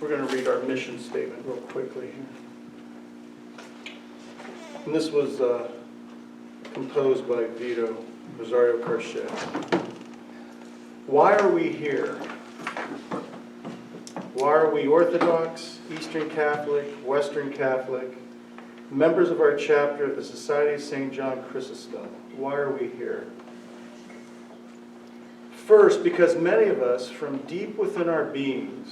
We're going to read our mission statement real quickly here. And this was composed by Vito Rosario Carchet. Why are we here? Why are we Orthodox, Eastern Catholic, Western Catholic, members of our chapter of the Society of St. John Chrysostom? Why are we here? First, because many of us, from deep within our beings,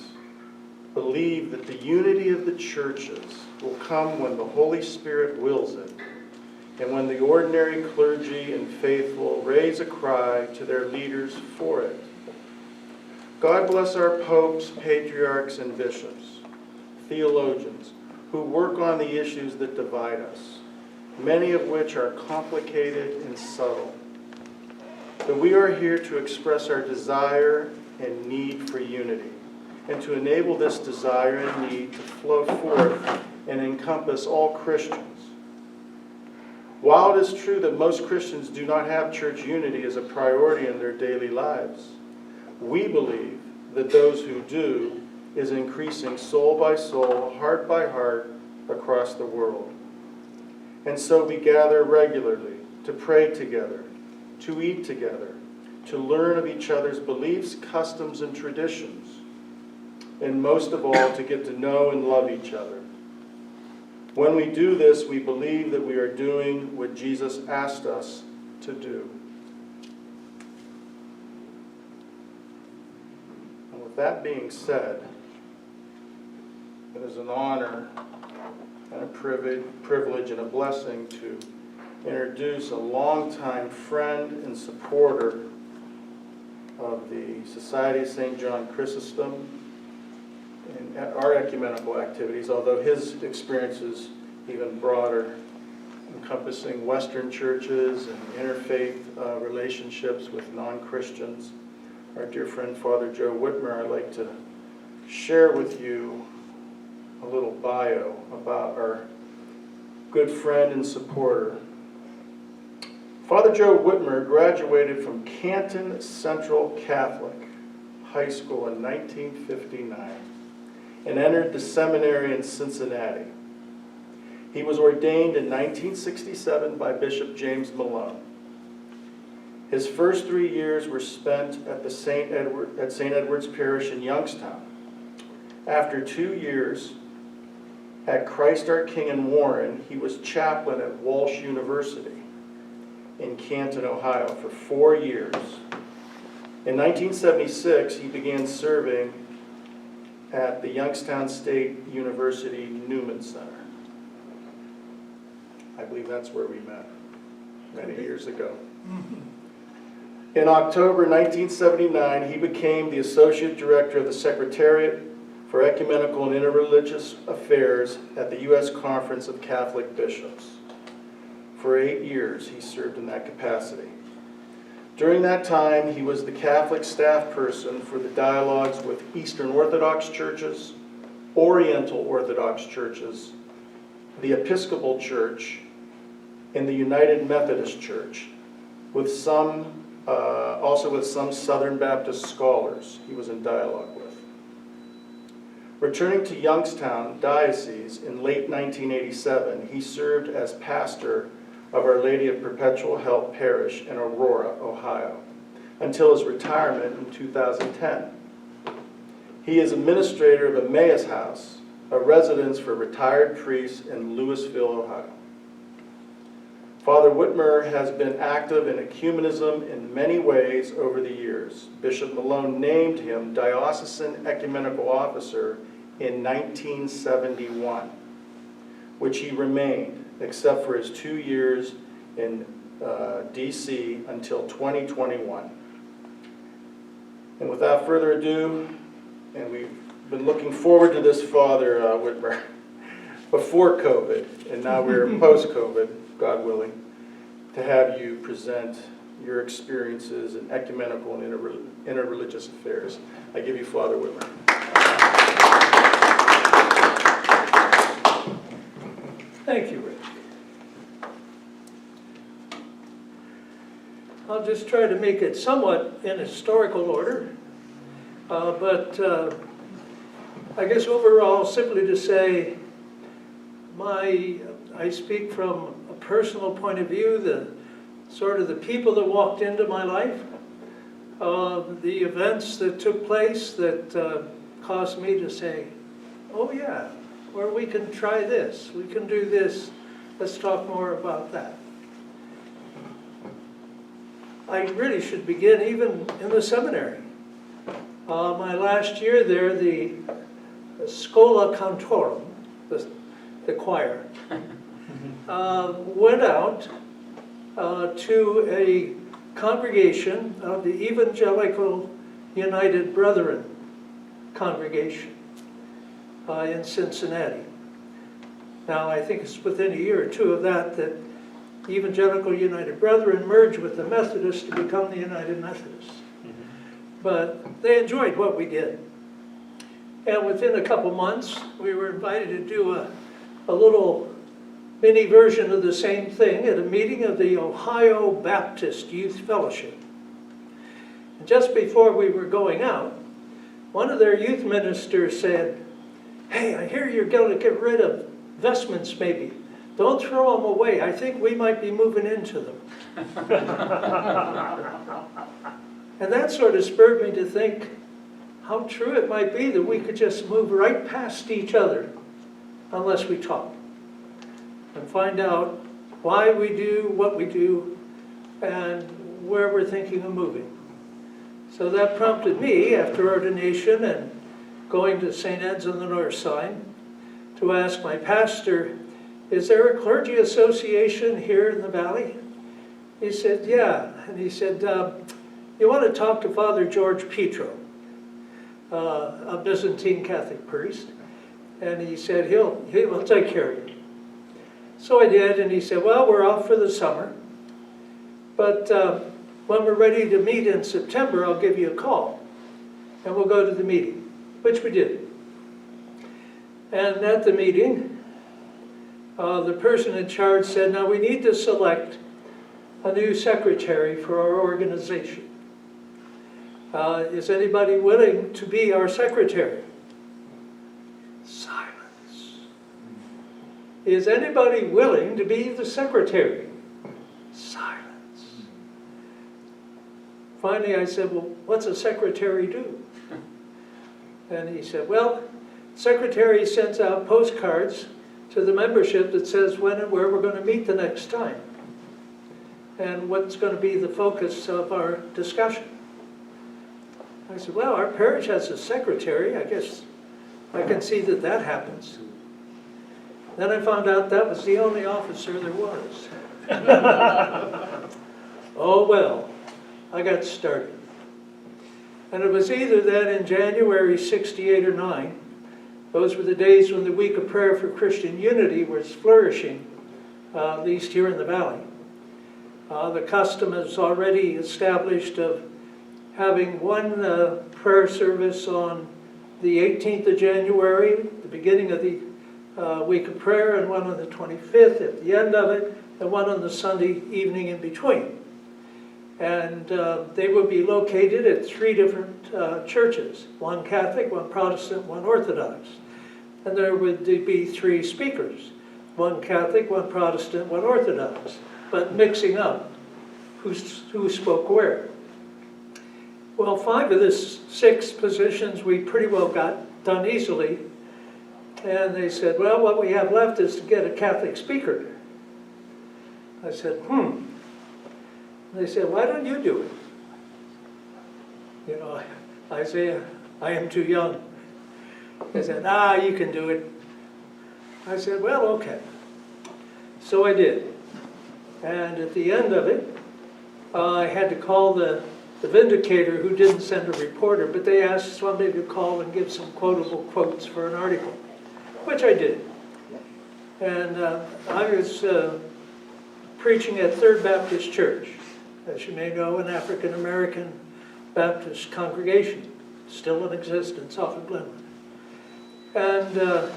believe that the unity of the churches will come when the Holy Spirit wills it, and when the ordinary clergy and faithful raise a cry to their leaders for it. God bless our popes, patriarchs, and bishops, theologians, who work on the issues that divide us, many of which are complicated and subtle. But we are here to express our desire and need for unity, and to enable this desire and need to flow forth and encompass all Christians. While it is true that most Christians do not have church unity as a priority in their daily lives, we believe that those who do is increasing soul by soul, heart by heart, across the world. And so we gather regularly to pray together, to eat together, to learn of each other's beliefs, customs, and traditions, and most of all, to get to know and love each other. When we do this, we believe that we are doing what Jesus asked us to do. And with that being said, it is an honor and a privilege and a blessing to introduce a longtime friend and supporter of the Society of St. John Chrysostom in our ecumenical activities, although his experience is even broader, encompassing Western churches and interfaith relationships with non-Christians. Our dear friend Father Joe Witmer, I'd like to share with you a little bio about our good friend and supporter. Father Joe Witmer graduated from Canton Central Catholic High School in 1959 and entered the seminary in Cincinnati. He was ordained in 1967 by Bishop James Malone. His first 3 years were spent at St. Edward's Parish in Youngstown. After 2 years at Christ Our King in Warren, he was chaplain at Walsh University in Canton, Ohio for 4 years. In 1976, he began serving at the Youngstown State University Newman Center. I believe that's where we met many years ago. In October 1979, he became the Associate Director of the Secretariat for Ecumenical and Interreligious Affairs at the U.S. Conference of Catholic Bishops. For 8 years, he served in that capacity. During that time, he was the Catholic staff person for the dialogues with Eastern Orthodox churches, Oriental Orthodox churches, the Episcopal Church, and the United Methodist Church, with also with some Southern Baptist scholars he was in dialogue with. Returning to Youngstown Diocese in late 1987, he served as pastor of Our Lady of Perpetual Help Parish in Aurora, Ohio, until his retirement in 2010. He is administrator of Emmaus House, a residence for retired priests in Louisville, Ohio. Father Witmer has been active in ecumenism in many ways over the years. Bishop Malone named him Diocesan Ecumenical Officer in 1971, which he remained, except for his 2 years in D.C. until 2021. And without further ado, and we've been looking forward to this, Father Witmer, before COVID, and now we're post-COVID, God willing, to have you present your experiences in ecumenical and interreligious affairs. I give you Father Witmer. Thank you, Rick. I'll just try to make it somewhat in historical order, but I guess overall, simply to say, I speak from a personal point of view, the people that walked into my life, the events that took place that caused me to say, oh yeah, or we can try this, we can do this, let's talk more about that. I really should begin even in the seminary. My last year there, the Schola Cantorum, the choir, went out to a congregation of the Evangelical United Brethren congregation in Cincinnati. Now, I think it's within a year or two of that Evangelical United Brethren merged with the Methodists to become the United Methodists. But they enjoyed what we did. And within a couple months, we were invited to do a little mini version of the same thing at a meeting of the Ohio Baptist Youth Fellowship. And just before we were going out, one of their youth ministers said, hey, I hear you're going to get rid of vestments maybe. Don't throw them away. I think we might be moving into them. And that sort of spurred me to think how true it might be that we could just move right past each other unless we talk and find out why we do what we do and where we're thinking of moving. So that prompted me, after ordination and going to St. Ed's on the North Side, to ask my pastor, is there a clergy association here in the valley? He said, yeah. And he said, you want to talk to Father George Petro, a Byzantine Catholic priest. And he said, he'll take care of you. So I did, and he said, well, we're off for the summer, but when we're ready to meet in September, I'll give you a call, and we'll go to the meeting, which we did. And at the meeting, the person in charge said, now we need to select a new secretary for our organization. Is anybody willing to be our secretary? Silence. Is anybody willing to be the secretary? Silence. Finally I said, well, what's a secretary do? And he said, well, secretary sends out postcards to the membership that says when and where we're going to meet the next time and what's going to be the focus of our discussion. I said, well, our parish has a secretary. I guess I can see that happens. Then I found out that was the only officer there was. Oh well, I got started. And it was either then in January 68 or 9, those were the days when the Week of Prayer for Christian Unity was flourishing, at least here in the valley. The custom is already established of having one prayer service on the 18th of January, the beginning of the Week of Prayer, and one on the 25th at the end of it, and one on the Sunday evening in between. And they would be located at 3 different churches, one Catholic, one Protestant, one Orthodox. And there would be 3 speakers, one Catholic, one Protestant, one Orthodox, but mixing up who spoke where. Well, 5 of the 6 positions we pretty well got done easily. And they said, well, what we have left is to get a Catholic speaker. I said, They said, why don't you do it? You know, I say, I am too young. They said, you can do it. I said, well, okay. So I did. And at the end of it, I had to call the vindicator who didn't send a reporter, but they asked somebody to call and give some quotable quotes for an article, which I did. And I was preaching at Third Baptist Church, as you may know, an African-American Baptist congregation, still in existence off of Glenwood. And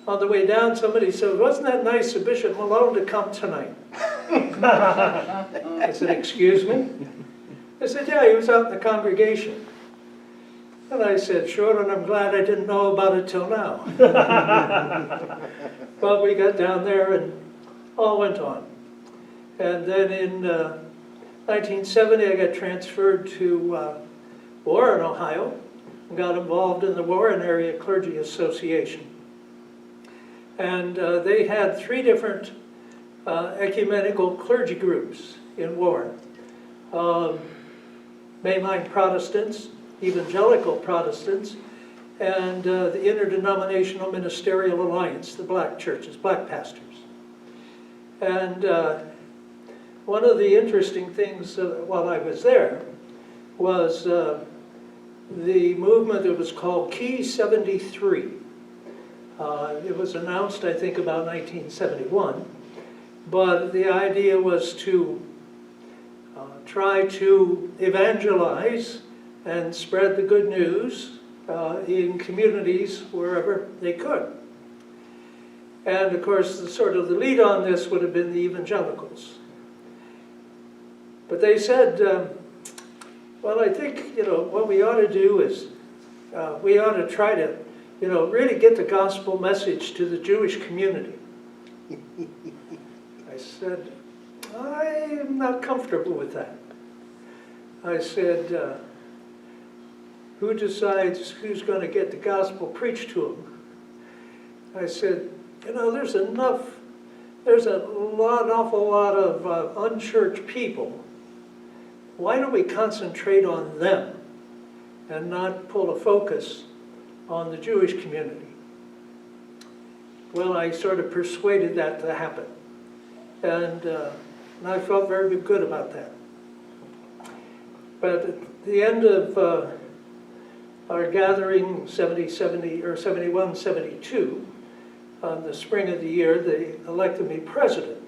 on the way down, somebody said, wasn't that nice of Bishop Malone to come tonight? I said, excuse me? They said, yeah, he was out in the congregation. And I said, sure, and I'm glad I didn't know about it till now. But we got down there and all went on. And then in 1970, I got transferred to Warren, Ohio, and got involved in the Warren Area Clergy Association. And they had 3 different ecumenical clergy groups in Warren. Mainline Protestants, Evangelical Protestants, and the Interdenominational Ministerial Alliance, the black churches, black pastors. And one of the interesting things while I was there was the movement that was called Key 73. It was announced, I think, about 1971, but the idea was to try to evangelize and spread the good news in communities wherever they could. And of course, the lead on this would have been the evangelicals. But they said, well, I think, what we ought to do is we ought to try to, really get the gospel message to the Jewish community. I said, I'm not comfortable with that. I said, who decides who's going to get the gospel preached to them? I said, there's an awful lot of unchurched people. Why don't we concentrate on them and not pull a focus on the Jewish community? Well, I sort of persuaded that to happen. And I felt very good about that. But at the end of our gathering, 71, 72, on the spring of the year, they elected me president.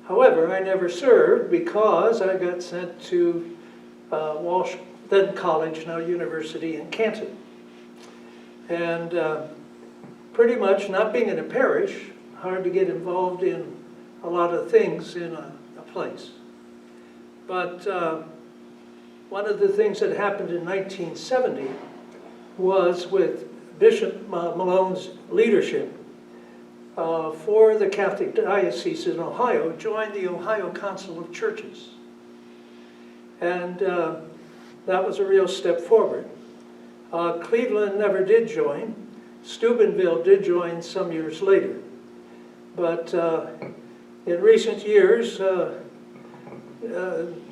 However, I never served because I got sent to Walsh, then college, now university in Canton. And pretty much not being in a parish, hard to get involved in a lot of things in a place. But one of the things that happened in 1970 was with Bishop Malone's leadership, 4 of the Catholic dioceses in Ohio joined the Ohio Council of Churches. And that was a real step forward. Cleveland never did join. Steubenville did join some years later. But in recent years,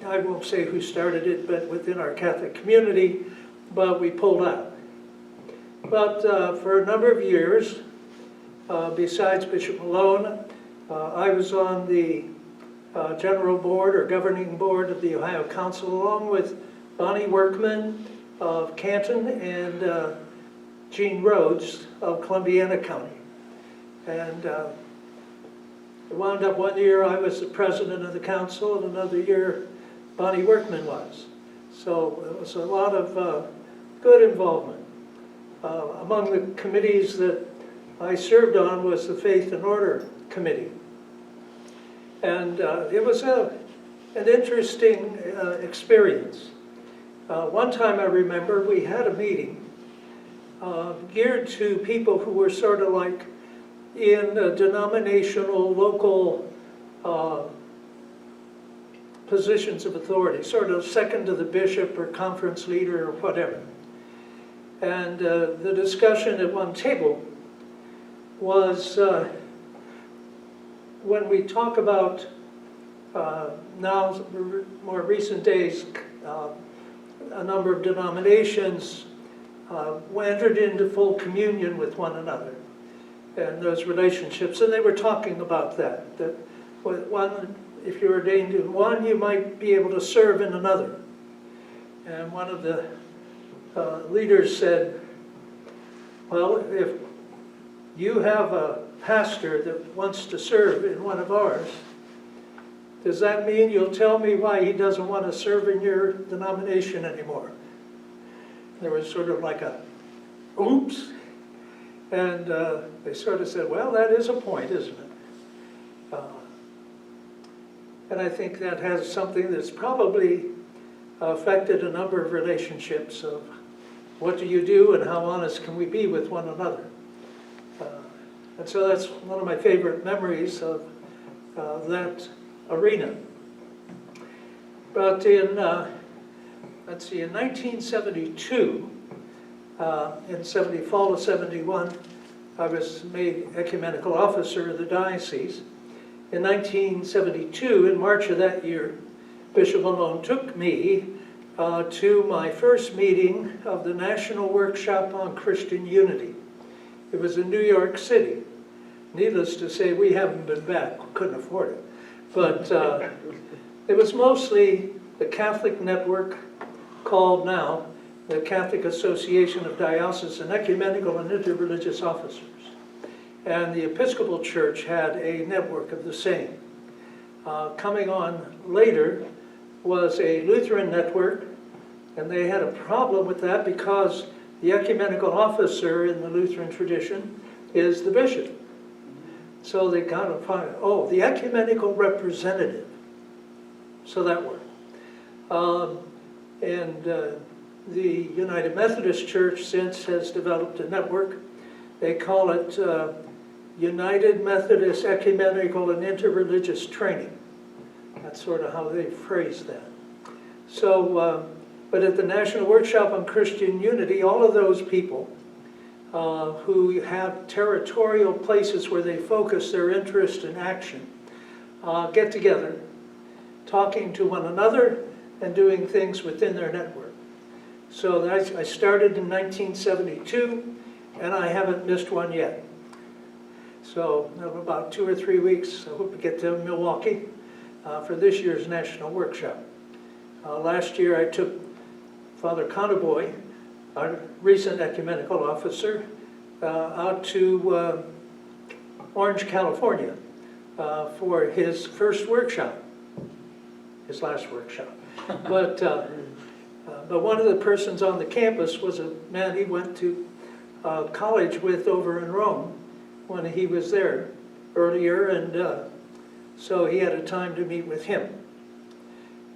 I won't say who started it, but within our Catholic community, but we pulled out. But for a number of years, besides Bishop Malone, I was on the general board or governing board of the Ohio Council, along with Bonnie Workman of Canton and Gene Rhodes of Columbiana County. And it wound up one year I was the president of the council, and another year Bonnie Workman was. So it was a lot of good involvement. Among the committees that I served on was the Faith and Order Committee. And it was an interesting experience. One time I remember we had a meeting geared to people who were sort of like in denominational, local positions of authority, sort of second to the bishop or conference leader or whatever. And the discussion at one table was when we talk about now, more recent days, a number of denominations entered into full communion with one another and those relationships, and they were talking about that one, if you're ordained in one, you might be able to serve in another. And one of the leaders said, well, if you have a pastor that wants to serve in one of ours, does that mean you'll tell me why he doesn't want to serve in your denomination anymore? There was sort of like a, oops. And they sort of said, well, that is a point, isn't it? And I think that has something that's probably affected a number of relationships of what do you do and how honest can we be with one another? And so that's one of my favorite memories of that arena. But in, let's see, in 1972, fall of 71, I was made ecumenical officer of the diocese. In 1972, in March of that year, Bishop Malone took me to my first meeting of the National Workshop on Christian Unity. It was in New York City. Needless to say, we haven't been back, couldn't afford it. But it was mostly the Catholic network, called now the Catholic Association of Diocesan Ecumenical and Interreligious Officers. And the Episcopal Church had a network of the same. Coming on later was a Lutheran network, and they had a problem with that because the ecumenical officer in the Lutheran tradition is the bishop. So they kind of find, oh, the ecumenical representative. So that worked. The United Methodist Church since has developed a network. They call it United Methodist Ecumenical and Interreligious Training. That's sort of how they phrase that. So, but at the National Workshop on Christian Unity, all of those people who have territorial places where they focus their interest and action get together, talking to one another and doing things within their network. So I started in 1972, and I haven't missed one yet. So in about 2 or 3 weeks, I hope to get to Milwaukee for this year's National Workshop. Last year I took Father Conboy, our recent ecumenical officer, out to Orange, California for his first workshop, his last workshop. But one of the persons on the campus was a man he went to college with over in Rome when he was there earlier, and so he had a time to meet with him.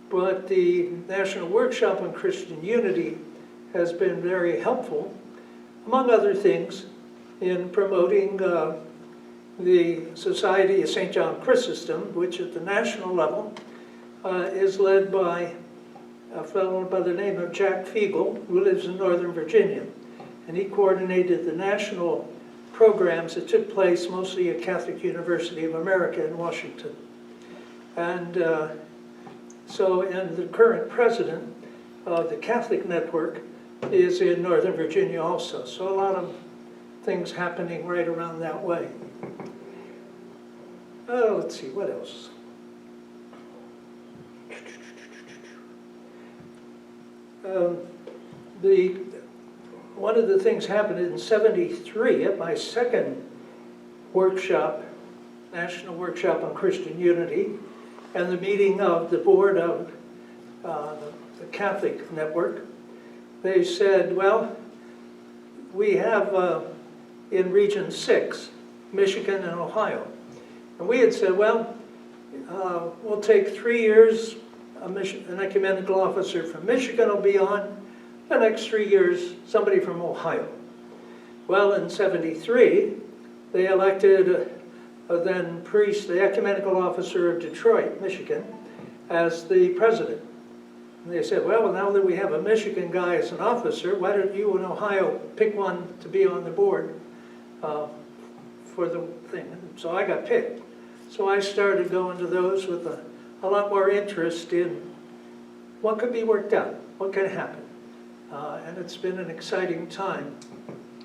But the National Workshop on Christian Unity has been very helpful, among other things, in promoting the Society of St. John Chrysostom, which at the national level is led by a fellow by the name of Jack Fiegel, who lives in Northern Virginia. And he coordinated the national programs that took place mostly at Catholic University of America in Washington. And and the current president of the Catholic network is in Northern Virginia also. So a lot of things happening right around that way. Let's see, what else? One of the things happened in '73 at my second workshop, National Workshop on Christian Unity, and the meeting of the board of the Catholic network. They said, well, we have in Region 6, Michigan and Ohio. And we had said, well, we'll take 3 years, an ecumenical officer from Michigan will be on, the next 3 years, somebody from Ohio. Well, in '73, they elected a then priest, the ecumenical officer of Detroit, Michigan, as the president. And they said, well, now that we have a Michigan guy as an officer, why don't you in Ohio pick one to be on the board for the thing? And so I got picked. So I started going to those with a lot more interest in what could be worked out, what can happen. And it's been an exciting time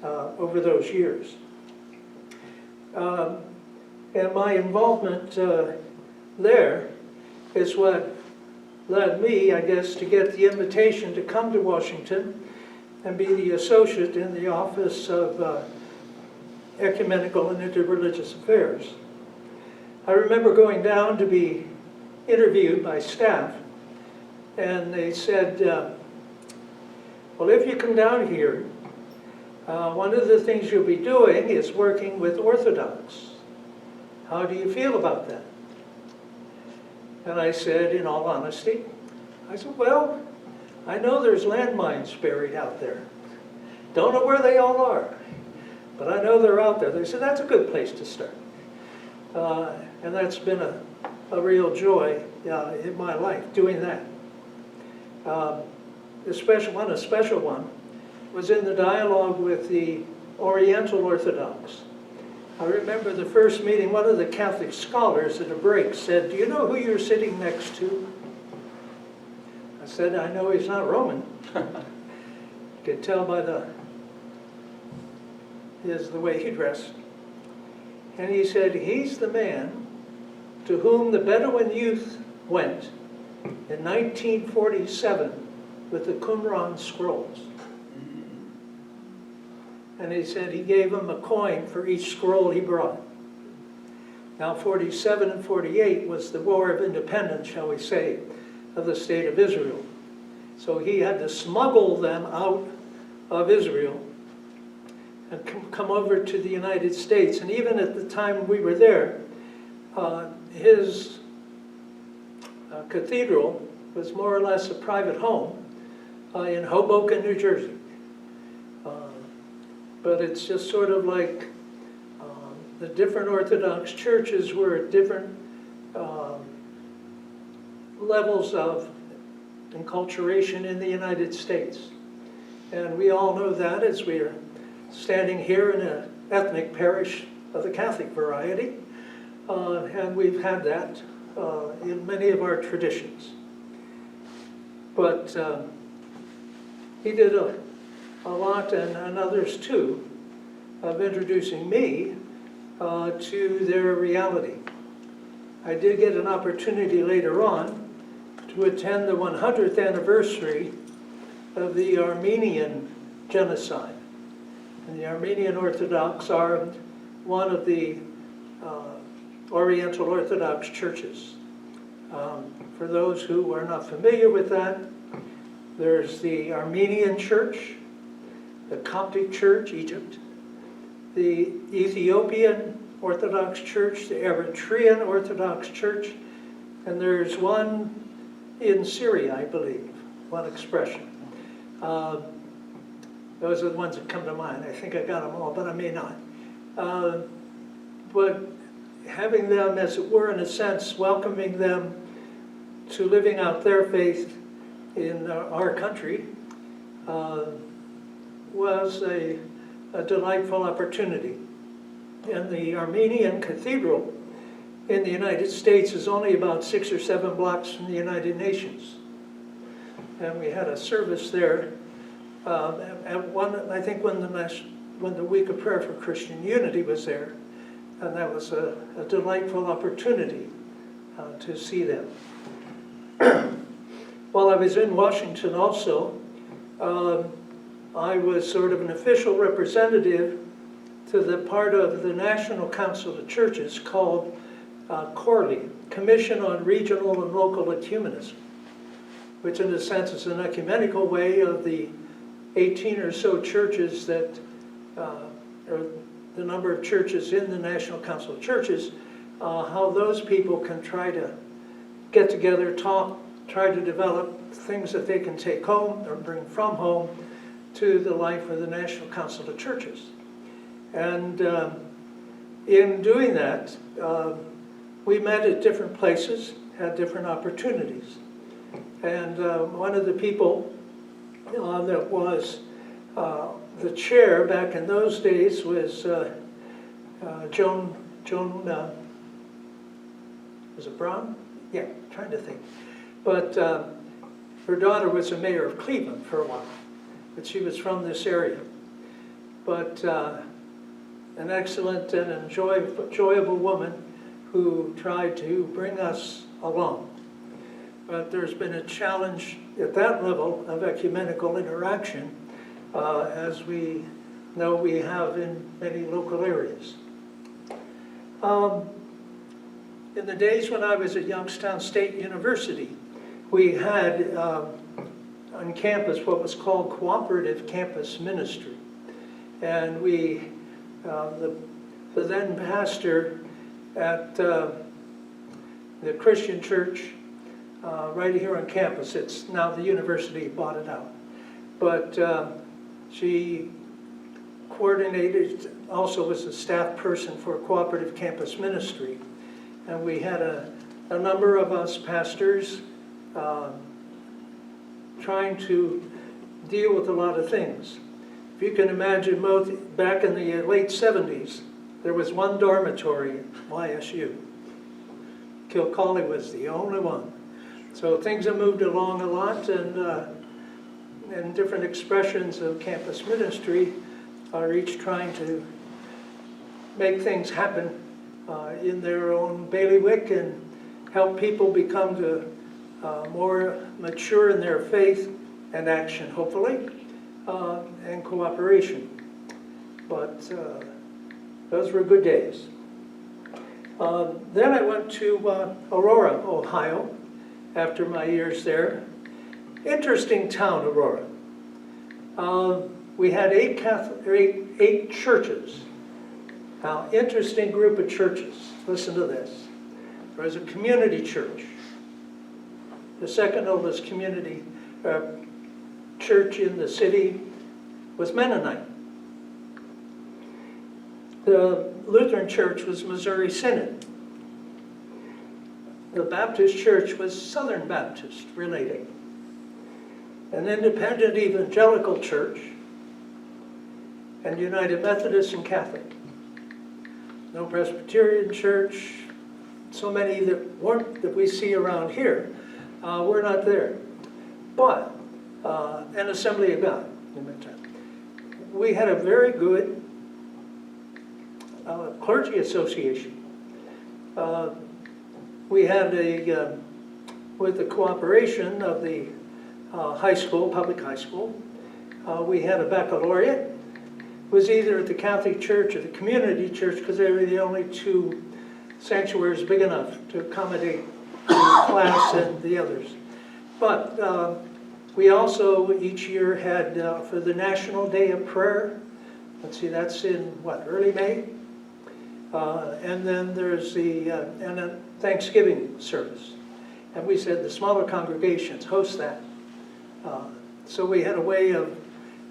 over those years. And my involvement there is what led me, I guess, to get the invitation to come to Washington and be the associate in the Office of Ecumenical and Interreligious Affairs. I remember going down to be interviewed by staff, and they said, well, if you come down here, one of the things you'll be doing is working with Orthodox. How do you feel about that? And I said, in all honesty, I said, well, I know there's landmines buried out there. Don't know where they all are, but I know they're out there. They said, that's a good place to start. And that's been a real joy in my life, doing that. A special one was in the dialogue with the Oriental Orthodox. I remember the first meeting, one of the Catholic scholars at a break said, do you know who you're sitting next to? I said, I know he's not Roman. You could tell by the way he dressed. And he said, he's the man to whom the Bedouin youth went in 1947 with the Qumran scrolls. And he said he gave him a coin for each scroll he brought. Now 47 and 48 was the War of Independence, shall we say, of the state of Israel. So he had to smuggle them out of Israel and come over to the United States. And even at the time we were there, his cathedral was more or less a private home in Hoboken, New Jersey. But it's just sort of like the different Orthodox churches were at different levels of enculturation in the United States. And we all know that as we are standing here in an ethnic parish of the Catholic variety, and we've had that in many of our traditions. But he did a lot, and others too, of introducing me to their reality. I did get an opportunity later on to attend the 100th anniversary of the Armenian genocide. And the Armenian Orthodox are one of the Oriental Orthodox churches. For those who are not familiar with that, there's the Armenian Church, the Coptic Church, Egypt, the Ethiopian Orthodox Church, the Eritrean Orthodox Church, and there's one in Syria, I believe, one expression. Those are the ones that come to mind. I think I got them all, but I may not. But having them, as it were, in a sense, welcoming them to living out their faith in our country was a delightful opportunity. And the Armenian Cathedral in the United States is only about 6 or 7 blocks from the United Nations. And we had a service there at one, I think when the Week of Prayer for Christian Unity was there, and that was a delightful opportunity to see them. While I was in Washington also, I was sort of an official representative to the part of the National Council of Churches called CORLI, Commission on Regional and Local Ecumenism, which in a sense is an ecumenical way of the 18 or so churches that, or the number of churches in the National Council of Churches, how those people can try to get together, talk, try to develop things that they can take home or bring from home to the life of the National Council of Churches. And in doing that, we met at different places, had different opportunities. And one of the people that was the chair back in those days was Joan, was it Brown? Yeah, trying to think. But her daughter was the mayor of Cleveland for a while, but she was from this area. But an excellent and enjoyable woman who tried to bring us along. But there's been a challenge at that level of ecumenical interaction, as we know we have in many local areas. In the days when I was at Youngstown State University, we had on campus what was called cooperative campus ministry. And we, the then pastor at the Christian church right here on campus, it's now the university bought it out, but she coordinated, also was a staff person for cooperative campus ministry. And we had a number of us pastors trying to deal with a lot of things. If you can imagine, back in the late 70s, there was one dormitory at YSU. Kilcawley was the only one. So things have moved along a lot, and different expressions of campus ministry are each trying to make things happen in their own bailiwick and help people become more mature in their faith and action, hopefully, and cooperation. But those were good days. Then I went to Aurora, Ohio, after my years there. Interesting town, Aurora. We had eight churches. Now, interesting group of churches. Listen to this. There was a community church. The second oldest community church in the city was Mennonite. The Lutheran church was Missouri Synod. The Baptist church was Southern Baptist related. An independent evangelical church, and United Methodist and Catholic. No Presbyterian church. So many that we see around here were not there. But an Assembly of God. We had a very good clergy association. We had with the cooperation of the high school, public high school, we had a baccalaureate. It was either at the Catholic Church or the community church, because they were the only two sanctuaries big enough to accommodate the class and the others. But we also each year had for the National Day of Prayer. Let's see, that's in what, early May? And then there's the and a Thanksgiving service. And we said the smaller congregations host that. So we had a way of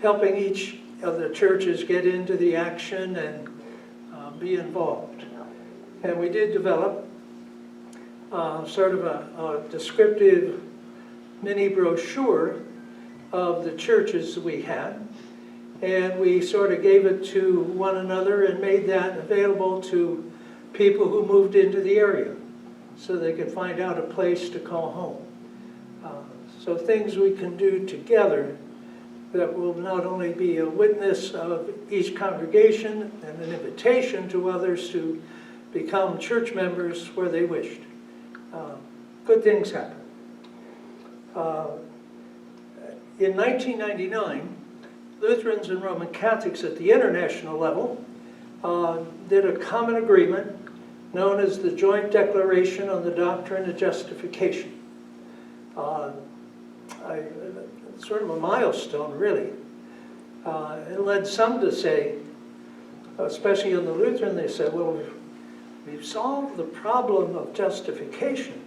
helping each of the churches get into the action and be involved. And we did develop sort of a descriptive mini brochure of the churches we had. And we sort of gave it to one another and made that available to people who moved into the area so they could find out a place to call home. So things we can do together that will not only be a witness of each congregation and an invitation to others to become church members where they wished. Good things happen. In 1999, Lutherans and Roman Catholics at the international level did a common agreement known as the Joint Declaration on the Doctrine of Justification. Sort of a milestone, really. It led some to say, especially in the Lutheran, they said, well, we've solved the problem of justification.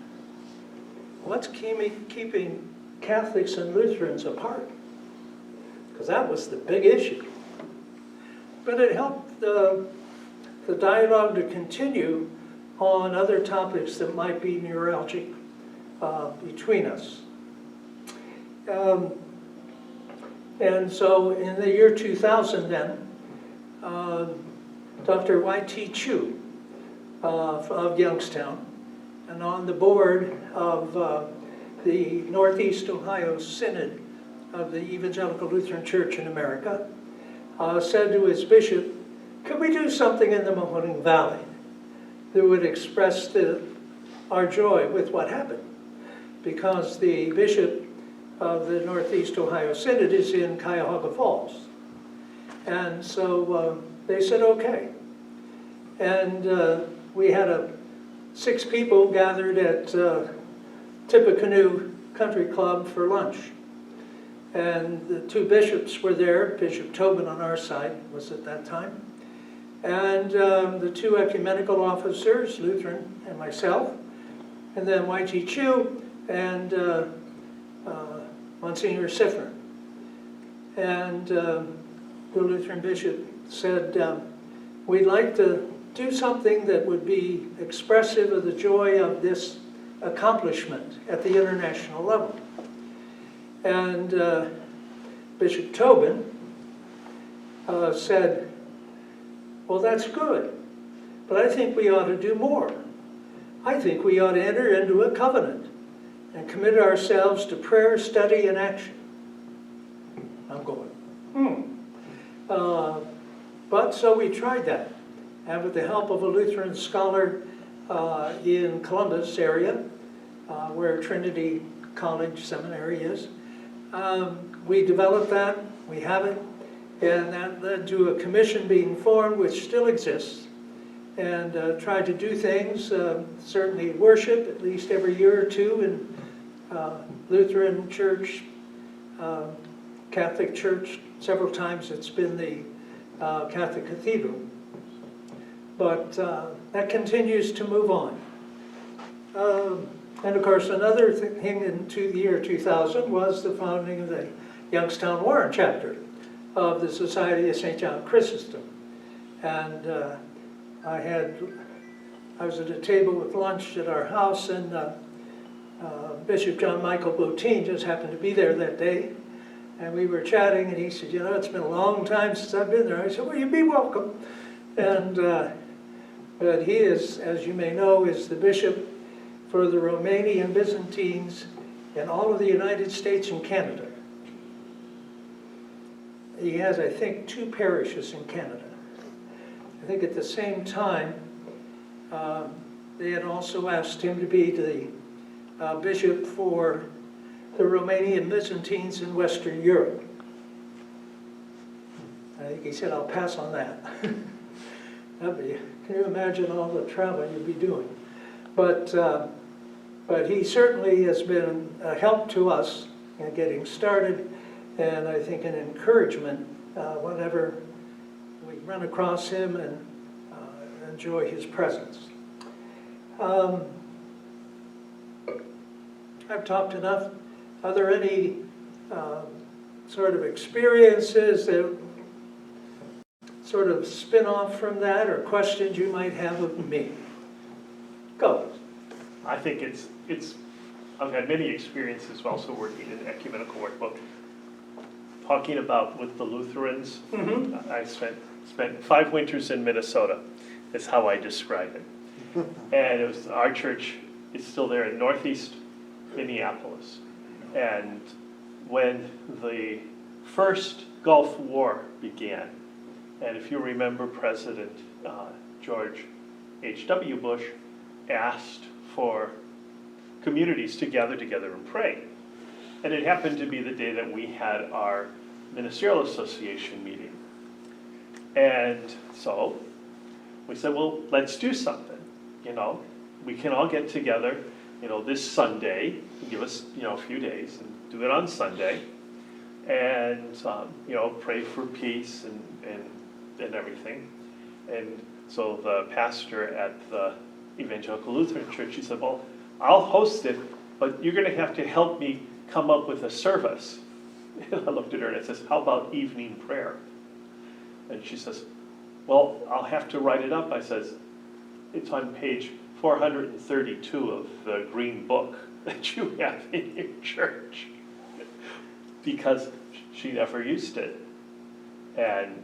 What's keeping Catholics and Lutherans apart? Because that was the big issue. But it helped the dialogue to continue on other topics that might be neuralgic between us. And so in the year 2000 then, Dr. Y.T. Chu of Youngstown, and on the board of the Northeast Ohio Synod of the Evangelical Lutheran Church in America, said to his bishop, could we do something in the Mahoning Valley that would express our joy with what happened? Because the bishop of the Northeast Ohio Synod is in Cuyahoga Falls. And so they said, okay. And we had 6 people gathered at Tippecanoe Country Club for lunch. And the 2 bishops were there. Bishop Tobin on our side was at that time. And the 2 ecumenical officers, Lutheran and myself, and then Y.T. Chu and Monsignor Siffner. And the Lutheran bishop said, we'd like to do something that would be expressive of the joy of this accomplishment at the international level. And Bishop Tobin said, well, that's good, but I think we ought to do more. I think we ought to enter into a covenant and commit ourselves to prayer, study, and action. I'm going, But so we tried that. And with the help of a Lutheran scholar in Columbus area, where Trinity College Seminary is, we developed that, we have it, and that led to a commission being formed, which still exists, and tried to do things, certainly worship at least every year or two in Lutheran Church, Catholic Church. Several times it's been the Catholic Cathedral. But that continues to move on. And of course, another thing in the year 2000 was the founding of the Youngstown Warren chapter of the Society of St. John Chrysostom. And I was at a table with lunch at our house, and Bishop John Michael Boutine just happened to be there that day. And we were chatting, and he said, you know, it's been a long time since I've been there. I said, well, you'd be welcome. And but he is, as you may know, is the bishop for the Romanian Byzantines in all of the United States and Canada. He has, I think, 2 parishes in Canada. I think at the same time, they had also asked him to be the bishop for the Romanian Byzantines in Western Europe. I think he said, I'll pass on that. Can you imagine all the travel you'd be doing? But he certainly has been a help to us in getting started, and I think an encouragement whenever we run across him and enjoy his presence. I've talked enough. Are there any sort of experiences that sort of spin off from that, or questions you might have of me? Go. I think I've had many experiences also working in ecumenical work, but talking about with the Lutherans, I spent 5 winters in Minnesota, is how I describe it. And it was our church is still there in northeast Minneapolis. And when the first Gulf War began, and if you remember, President George H.W. Bush asked for communities to gather together and pray. And it happened to be the day that we had our ministerial association meeting. And so we said, well, let's do something. You know, we can all get together, you know, this Sunday, give us, you know, a few days, and do it on Sunday, and, you know, pray for peace and everything. And so the pastor at the Evangelical Lutheran Church, he said, well, I'll host it, but you're going to have to help me come up with a service. And I looked at her and I says, how about evening prayer? And she says, well, I'll have to write it up. I says, it's on page 432 of the green book that you have in your church. Because she never used it. And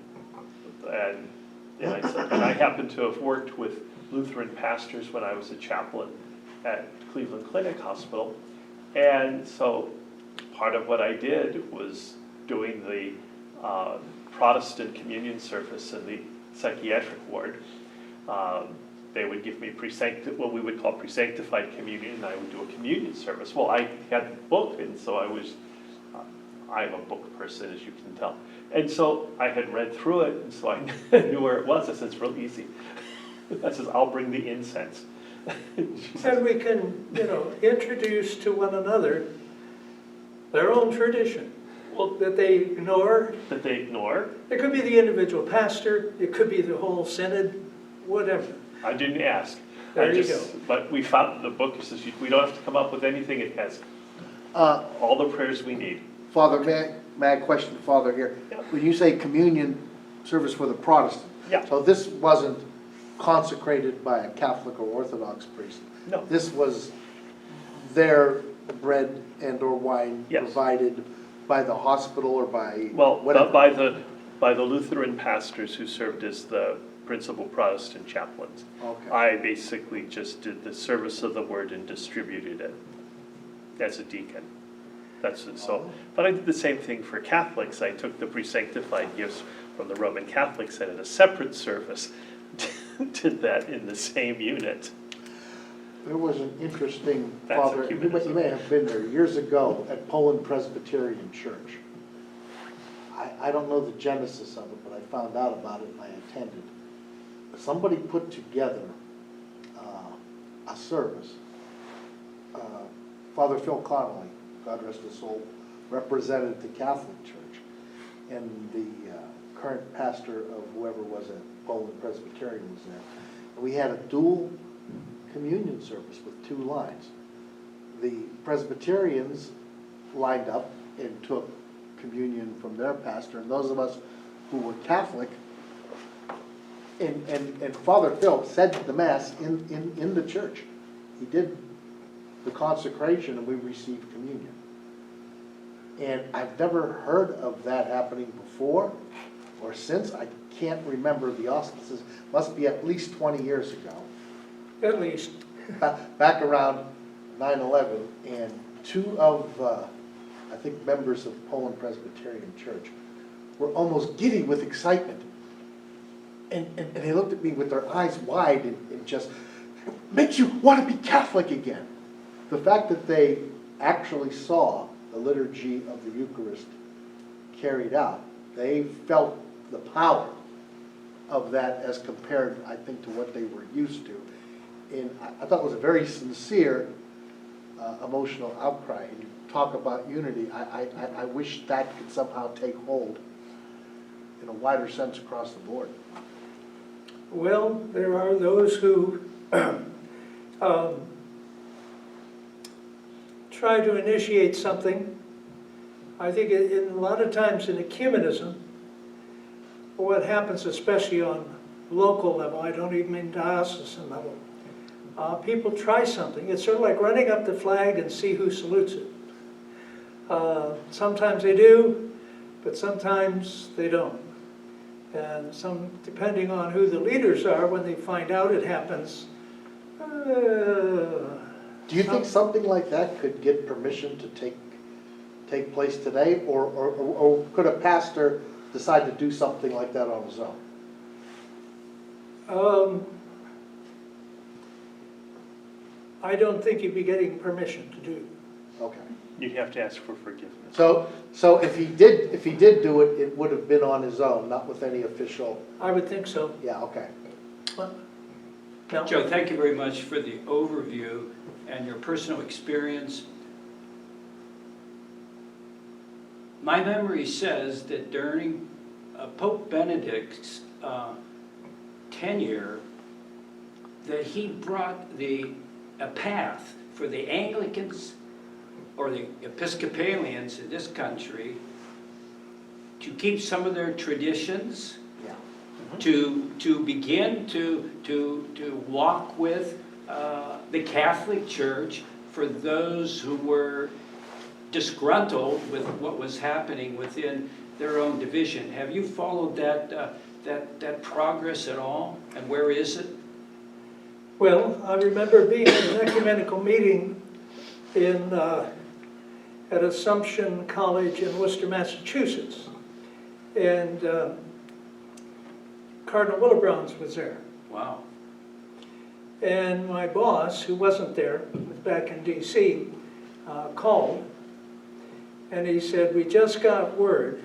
I said, and I happen to have worked with Lutheran pastors when I was a chaplain at Cleveland Clinic Hospital. And so part of what I did was doing the Protestant communion service in the psychiatric ward. They would give me what we would call pre-sanctified communion, and I would do a communion service. Well, I had the book, and so I'm a book person, as you can tell. And so I had read through it, and so I knew where it was. I said, it's real easy. I says, I'll bring the incense. And we can, you know, introduce to one another their own tradition. Well, that they ignore. That they ignore. It could be the individual pastor. It could be the whole synod, whatever. I didn't ask. There you go. But we found the book says we don't have to come up with anything. It has all the prayers we need. Father, may I question the Father here? Yeah. When you say communion service for the Protestant. Yeah. So this wasn't consecrated by a Catholic or Orthodox priest. No. This was their bread and or wine Yes. provided by the hospital or by Well, whatever. by the Lutheran pastors who served as the principal Protestant chaplains. Okay. I basically just did the service of the word and distributed it as a deacon. That's it. So, but I did the same thing for Catholics. I took the pre-sanctified gifts from the Roman Catholics and in a separate service did that in the same unit. There was an interesting, That's Father, ecumenism. you may have been there years ago at Poland Presbyterian Church. I don't know the genesis of it, but I found out about it and I attended. Somebody put together a service. Father Phil Connolly, God rest his soul, represented the Catholic Church. And the current pastor of whoever was at Poland Presbyterian was there. And we had a dual communion service with two lines. The Presbyterians lined up and took communion from their pastor, and those of us who were Catholic, and Father Phil said the Mass in the church. He did the consecration and we received communion. And I've never heard of that happening before or since. I can't remember the auspices. Must be at least 20 years ago. At least. Back around 9/11, and two of, I think, members of Poland Presbyterian Church were almost giddy with excitement. And they looked at me with their eyes wide and just, makes you want to be Catholic again. The fact that they actually saw the liturgy of the Eucharist carried out, they felt the power of that as compared, I think, to what they were used to. And I thought it was a very sincere, emotional outcry. And you talk about unity, I wish that could somehow take hold in a wider sense across the board. Well, there are those who try to initiate something. I think a lot of times in ecumenism, what happens especially on local level, I don't even mean diocesan level, people try something. It's sort of like running up the flag and see who salutes it. Sometimes they do, but sometimes they don't. And depending on who the leaders are, when they find out it happens, Do you think something like that could get permission to take place today? Or could a pastor decide to do something like that on his own? I don't think you'd be getting permission to do. Okay. You'd have to ask for forgiveness. So if he did do it, it would have been on his own, not with any official, I would think so. yeah, okay. No? Joe, thank you very much for the overview and your personal experience. My memory says that during Pope Benedict's tenure, that he brought a path for the Anglicans or the Episcopalians in this country to keep some of their traditions, Yeah. to begin to walk with the Catholic Church for those who were disgruntled with what was happening within their own division. Have you followed that progress at all? And where is it? Well, I remember being at an ecumenical meeting at Assumption College in Worcester, Massachusetts. And Cardinal Willibrams was there. Wow. And my boss, who wasn't there, was back in DC, called. And he said, we just got word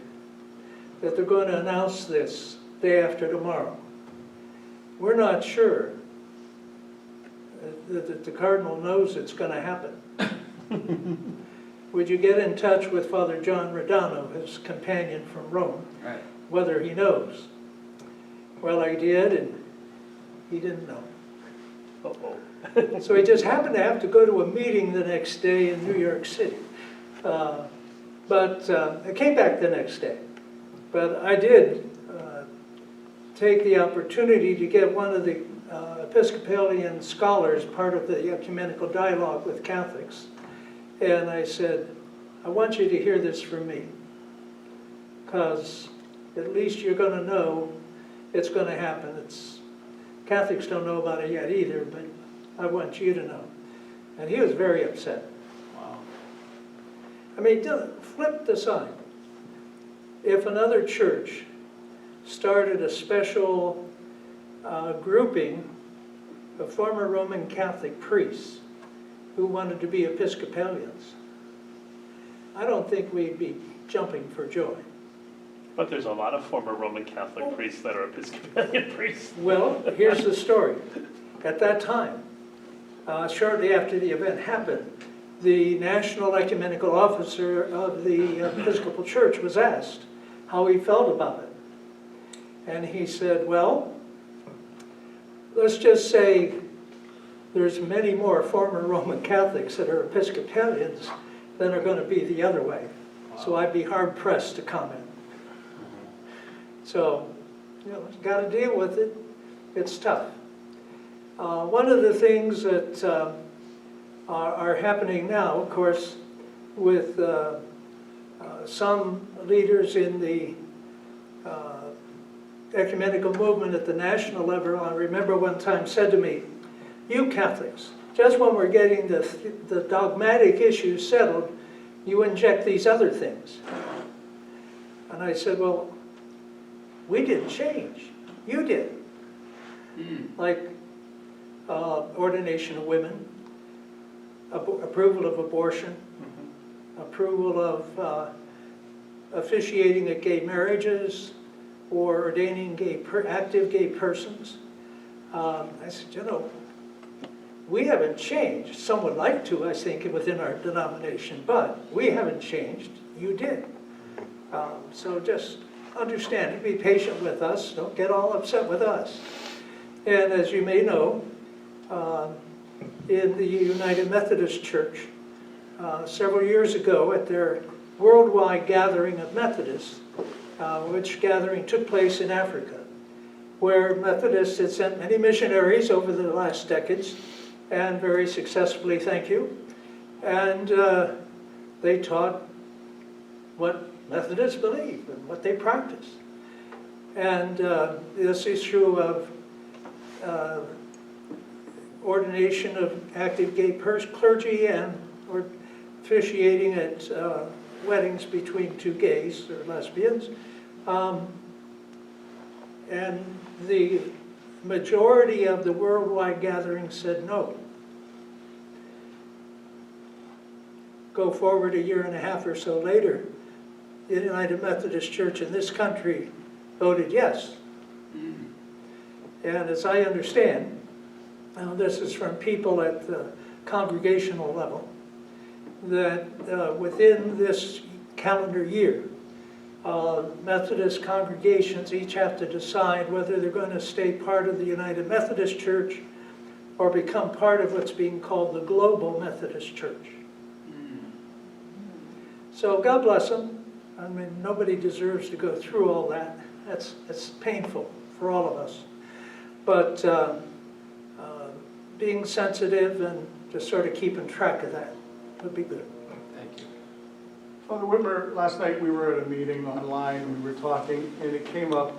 that they're going to announce this day after tomorrow. We're not sure that the Cardinal knows it's going to happen. Would you get in touch with Father John Rodano, his companion from Rome, Right. whether he knows? Well, I did, and he didn't know. Uh-oh. So he just happened to have to go to a meeting the next day in New York City. But I came back the next day. But I did take the opportunity to get one of the Episcopalian scholars part of the ecumenical dialogue with Catholics. And I said, I want you to hear this from me, because at least you're going to know it's going to happen. Catholics don't know about it yet either, but I want you to know. And he was very upset. Wow. I mean, flip the sign. If another church started a special grouping of former Roman Catholic priests who wanted to be Episcopalians, I don't think we'd be jumping for joy. But there's a lot of former Roman Catholic priests that are Episcopalian priests. Well, here's the story. At that time, shortly after the event happened, the national ecumenical officer of the Episcopal Church was asked how he felt about it. And he said, well, let's just say there's many more former Roman Catholics that are Episcopalians than are going to be the other way. So I'd be hard pressed to comment. So, got to deal with it. It's tough. One of the things that are happening now, of course, with some leaders in the ecumenical movement at the national level, I remember one time said to me, you Catholics, just when we're getting the dogmatic issues settled, you inject these other things. And I said, well, we didn't change. You did. Like ordination of women, approval of abortion, approval of officiating at gay marriages or ordaining active gay persons. I said, we haven't changed. Some would like to, I think, within our denomination, but we haven't changed. You did. So just understand it. Be patient with us. Don't get all upset with us. And as you may know, in the United Methodist Church, several years ago at their worldwide gathering of Methodists, which gathering took place in Africa, where Methodists had sent many missionaries over the last decades, and very successfully, thank you. And they taught what Methodists believe and what they practice. And this issue of ordination of active gay clergy and or officiating at weddings between two gays or lesbians. And the majority of the worldwide gathering said no. Go forward a year and a half or so later, the United Methodist Church in this country voted yes. And as I understand, this is from people at the congregational level, that within this calendar year, Methodist congregations each have to decide whether they're going to stay part of the United Methodist Church or become part of what's being called the Global Methodist Church. So God bless them. I mean, nobody deserves to go through all that. It's painful for all of us. But being sensitive and just sort of keeping track of that would be good. Thank you. Father Witmer, last night we were at a meeting online, we were talking, and it came up,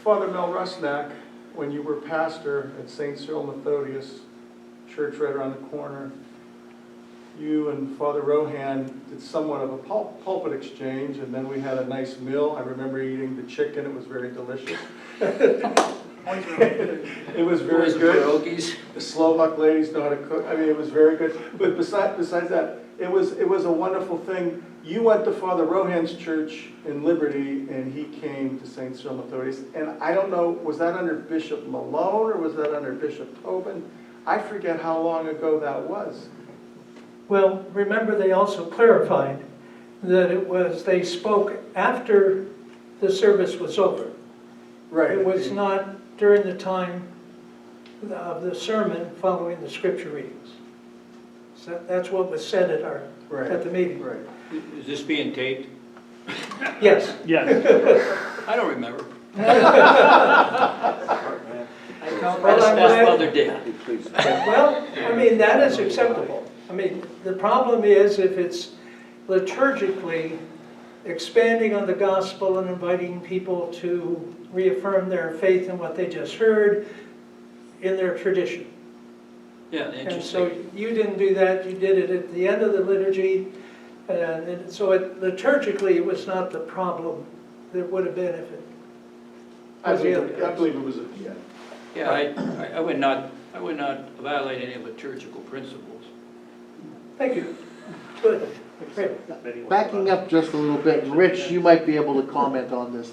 Father Mel Rusnak, when you were pastor at St. Cyril Methodius Church right around the corner, you and Father Rohan did somewhat of a pulpit exchange, and then we had a nice meal. I remember eating the chicken, it was very delicious. It was very good. Pierogies. The Slovak ladies know how to cook. I mean, it was very good. But besides that, it was a wonderful thing. You went to Father Rohan's church in Liberty, and he came to St. Cyril Methodius. And I don't know, was that under Bishop Malone or was that under Bishop Tobin? I forget how long ago that was. Well, remember they also clarified that they spoke after the service was over. Right. It was not during the time of the sermon following the scripture readings. So that's what was said at the meeting. Right. Is this being taped? Yes. Yes. I don't remember. My Well, I'm glad- stepmother did. Well, I mean, that is acceptable. I mean, the problem is if it's liturgically expanding on the gospel and inviting people to reaffirm their faith in what they just heard in their tradition. Yeah, And so interesting. you didn't do that, you did it at the end of the liturgy. And so liturgically, it was not the problem that would have been if it I was the other believe case. it was, yeah. Yeah, I would not violate any liturgical principles. Thank you. Good. Great. Backing up just a little bit, Rich, you might be able to comment on this.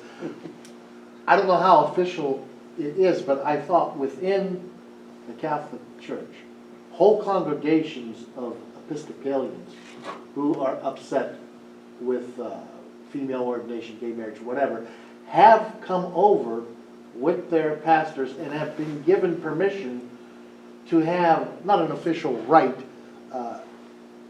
I don't know how official it is, but I thought within the Catholic Church, whole congregations of Episcopalians who are upset with female ordination, gay marriage, whatever, have come over with their pastors and have been given permission to have, not an official rite,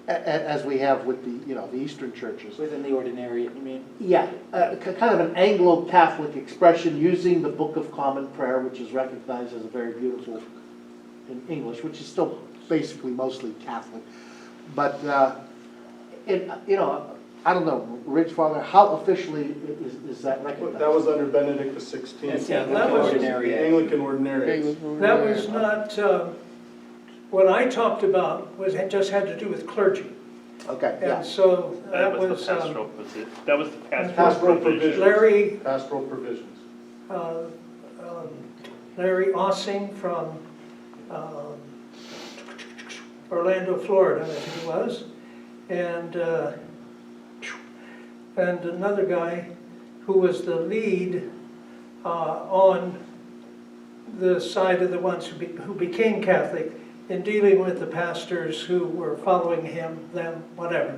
as we have with the Eastern churches. Within the ordinariate, you mean? Yeah, kind of an Anglo-Catholic expression using the Book of Common Prayer, which is recognized as a very beautiful in English, which is still basically mostly Catholic. But, I don't know, Rich Father, how officially is that recognized? That was under Benedict the 16th. Yeah, that was- The Anglican ordinariate. That was not, what I talked about it just had to do with clergy. Okay, yeah. And so That that was was the pastoral position. That was the pastoral Pastoral provision. provision. Larry, Pastoral provisions. Larry Ossing from Orlando, Florida, I think it was. And another guy who was the lead on the side of the ones who became Catholic in dealing with the pastors who were following him, them, whatever.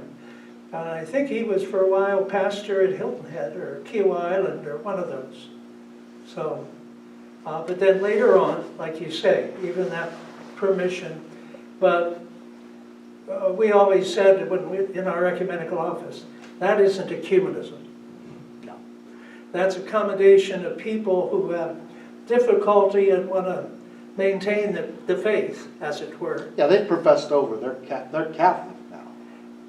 I think he was for a while pastor at Hilton Head or Kiowa Island or one of those. So, but then later on, like you say, even that permission, but we always said in our ecumenical office, that isn't ecumenism. No. That's accommodation of people who have difficulty and want to maintain the faith, as it were. Yeah, they've professed over, they're Catholic now.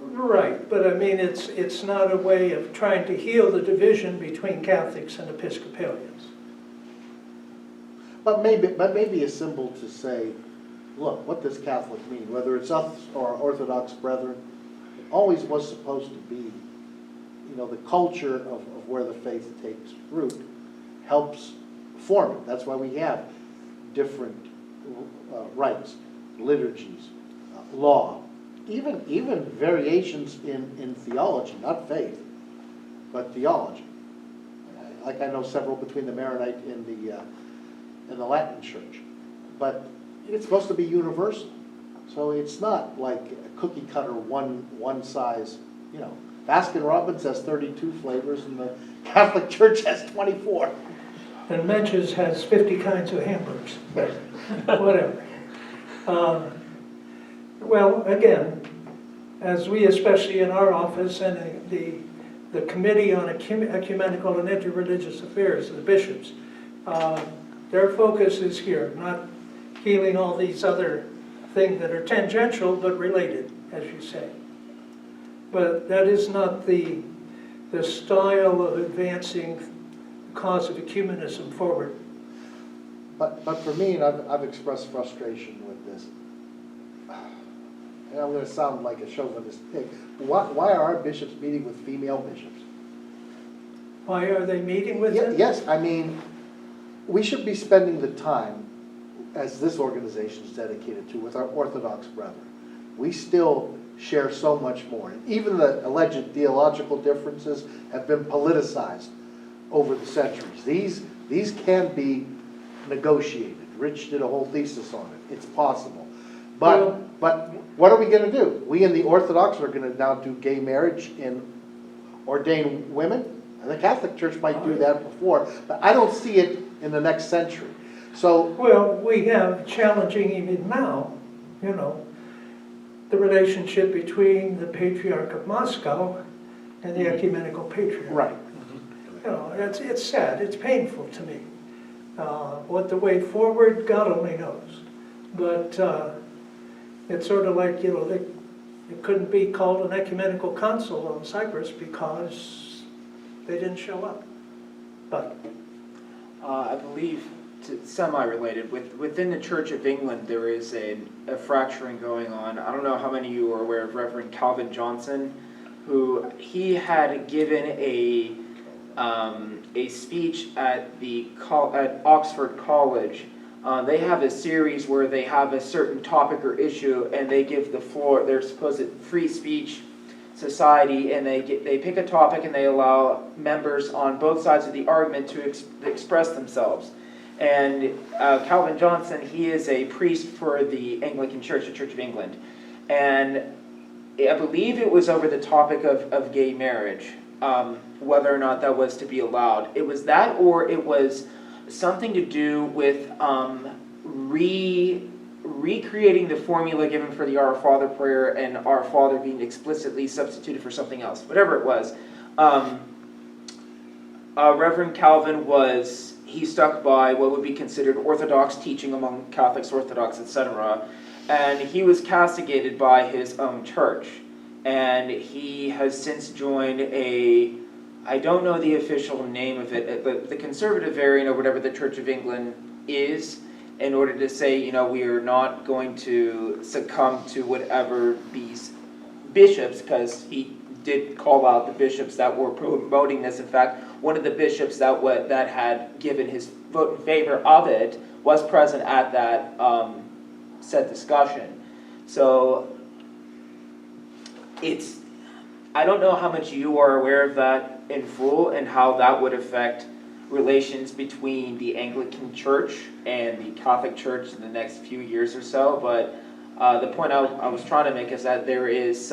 Right, but I mean, it's not a way of trying to heal the division between Catholics and Episcopalians. But maybe a symbol to say, look, what does Catholic mean? Whether it's us or our Orthodox brethren, it always was supposed to be, the culture of where the faith takes root helps form it. That's why we have different rites, liturgies, law, even variations in theology, not faith, but theology. Like I know several between the Maronite and the Latin Church, but it's supposed to be universal. So it's not like a cookie cutter one size. Baskin Robbins has 32 flavors, and the Catholic Church has 24. And Mench's has 50 kinds of hamburgers, whatever. Well, again, as we, especially in our office and the Committee on Ecumenical and Interreligious Affairs, the bishops, their focus is here, not healing all these other things that are tangential but related, as you say. But that is not the style of advancing the cause of ecumenism forward. But for me, and I've expressed frustration with this, and I'm going to sound like a chauvinist pig, why are our bishops meeting with female bishops? Why are they meeting with them? Yes, I mean, we should be spending the time, as this organization is dedicated to, with our Orthodox brethren. We still share so much more. Even the alleged theological differences have been politicized over the centuries. These can be negotiated. Rich did a whole thesis on it. It's possible. But what are we going to do? We in the Orthodox are going to now do gay marriage and ordain women. The Catholic Church might do that before, but I don't see it in the next century. So, Well, we have challenging even now, the relationship between the Patriarch of Moscow and the Ecumenical Patriarch. right. you know, it's sad, it's painful to me. What the way forward, God only knows. But it's sort of like, you know, it couldn't be called an ecumenical council on Cyprus because they didn't show up. But I believe, semi-related, within the Church of England, there is a fracturing going on. I don't know how many of you are aware of Reverend Calvin Johnson, who he had given a speech at Oxford College. They have a series where they have a certain topic or issue, and they give the floor. They're supposed free speech society, and they pick a topic and they allow members on both sides of the argument to express themselves. And Calvin Johnson, he is a priest for the Anglican Church, the Church of England, and I believe it was over the topic of gay marriage, whether or not that was to be allowed. It was that, or it was something to do with recreating the formula given for the Our Father prayer and Our Father being explicitly substituted for something else, whatever it was. Reverend Calvin he stuck by what would be considered Orthodox teaching among Catholics, Orthodox, etc. And he was castigated by his own church. And he has since joined I don't know the official name of it, but the conservative variant or whatever the Church of England is, in order to say, you know, we are not going to succumb to whatever these bishops, because he did call out the bishops that were promoting this. In fact, one of the bishops that had given his vote in favor of it was present at that said discussion. So I don't know how much you are aware of that in full and how that would affect relations between the Anglican Church and the Catholic Church in the next few years or so, but the point I was trying to make is that there's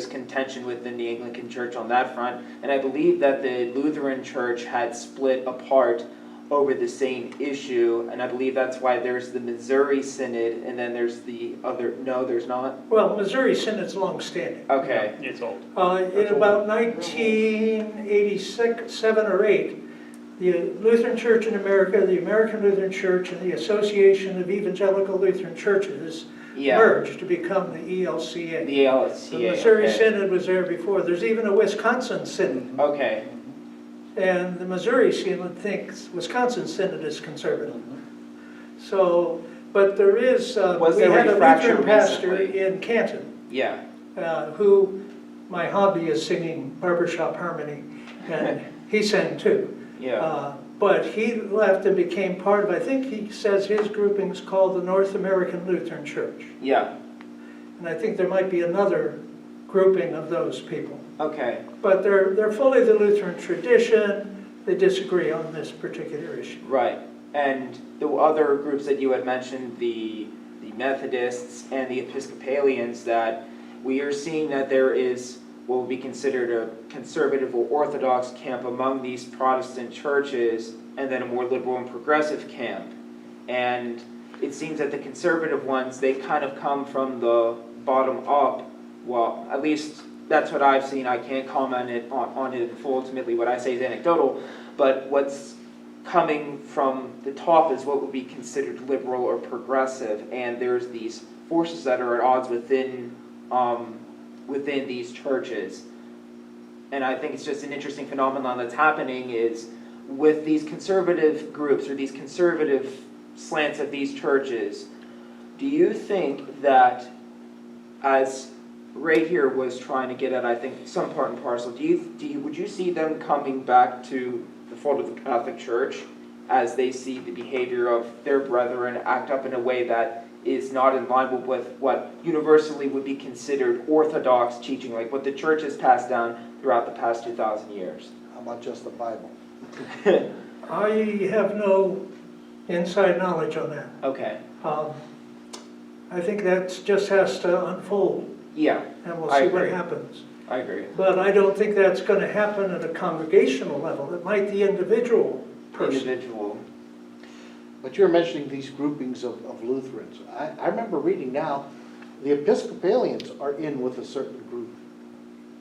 contention within the Anglican Church on that front, and I believe that the Lutheran Church had split apart over the same issue, and I believe that's why there's the Missouri Synod, and then there's the other, no, there's not? well, Missouri Synod's long-standing. Okay. It's old. In about 1987 or 8, the Lutheran Church in America, the American Lutheran Church, and the Association of Evangelical Lutheran Churches Yeah. merged to become the ELCA. The LSCA. The Missouri okay. Synod was there before. There's even a Wisconsin Synod. Okay. And the Missouri Synod thinks Wisconsin Synod is conservative. So, but there is, Was we there had any a fracture Lutheran pastor recently? in Canton, Yeah. who, my hobby is singing barbershop harmony, and he sang too. Yeah. But he left and became part of, I think he says his grouping's called the North American Lutheran Church. Yeah. And I think there might be another grouping of those people. Okay. But they're fully the Lutheran tradition. They disagree on this particular issue. Right. And the other groups that you had mentioned, the Methodists and the Episcopalians, that we are seeing that there is what will be considered a conservative or Orthodox camp among these Protestant churches, and then a more liberal and progressive camp. And it seems that the conservative ones, they kind of come from the bottom up. Well, at least that's what I've seen. I can't comment on it in full. Ultimately, what I say is anecdotal. But what's coming from the top is what would be considered liberal or progressive. And there's these forces that are at odds within these churches. And I think it's just an interesting phenomenon that's happening is with these conservative groups or these conservative slants of these churches, do you think that, as Ray here was trying to get at, I think, some part and parcel, would you see them coming back to the fold of the Catholic Church as they see the behavior of their brethren act up in a way that is not in line with what universally would be considered Orthodox teaching, like what the Church has passed down throughout the past 2,000 years? How about just the Bible? I have no inside knowledge on that. Okay. I think that just has to unfold, Yeah, and we'll I see what agree. happens. I agree. But I don't think that's going to happen at a congregational level. It might the individual person. Individual. But you're mentioning these groupings of Lutherans. I remember reading now, the Episcopalians are in with a certain group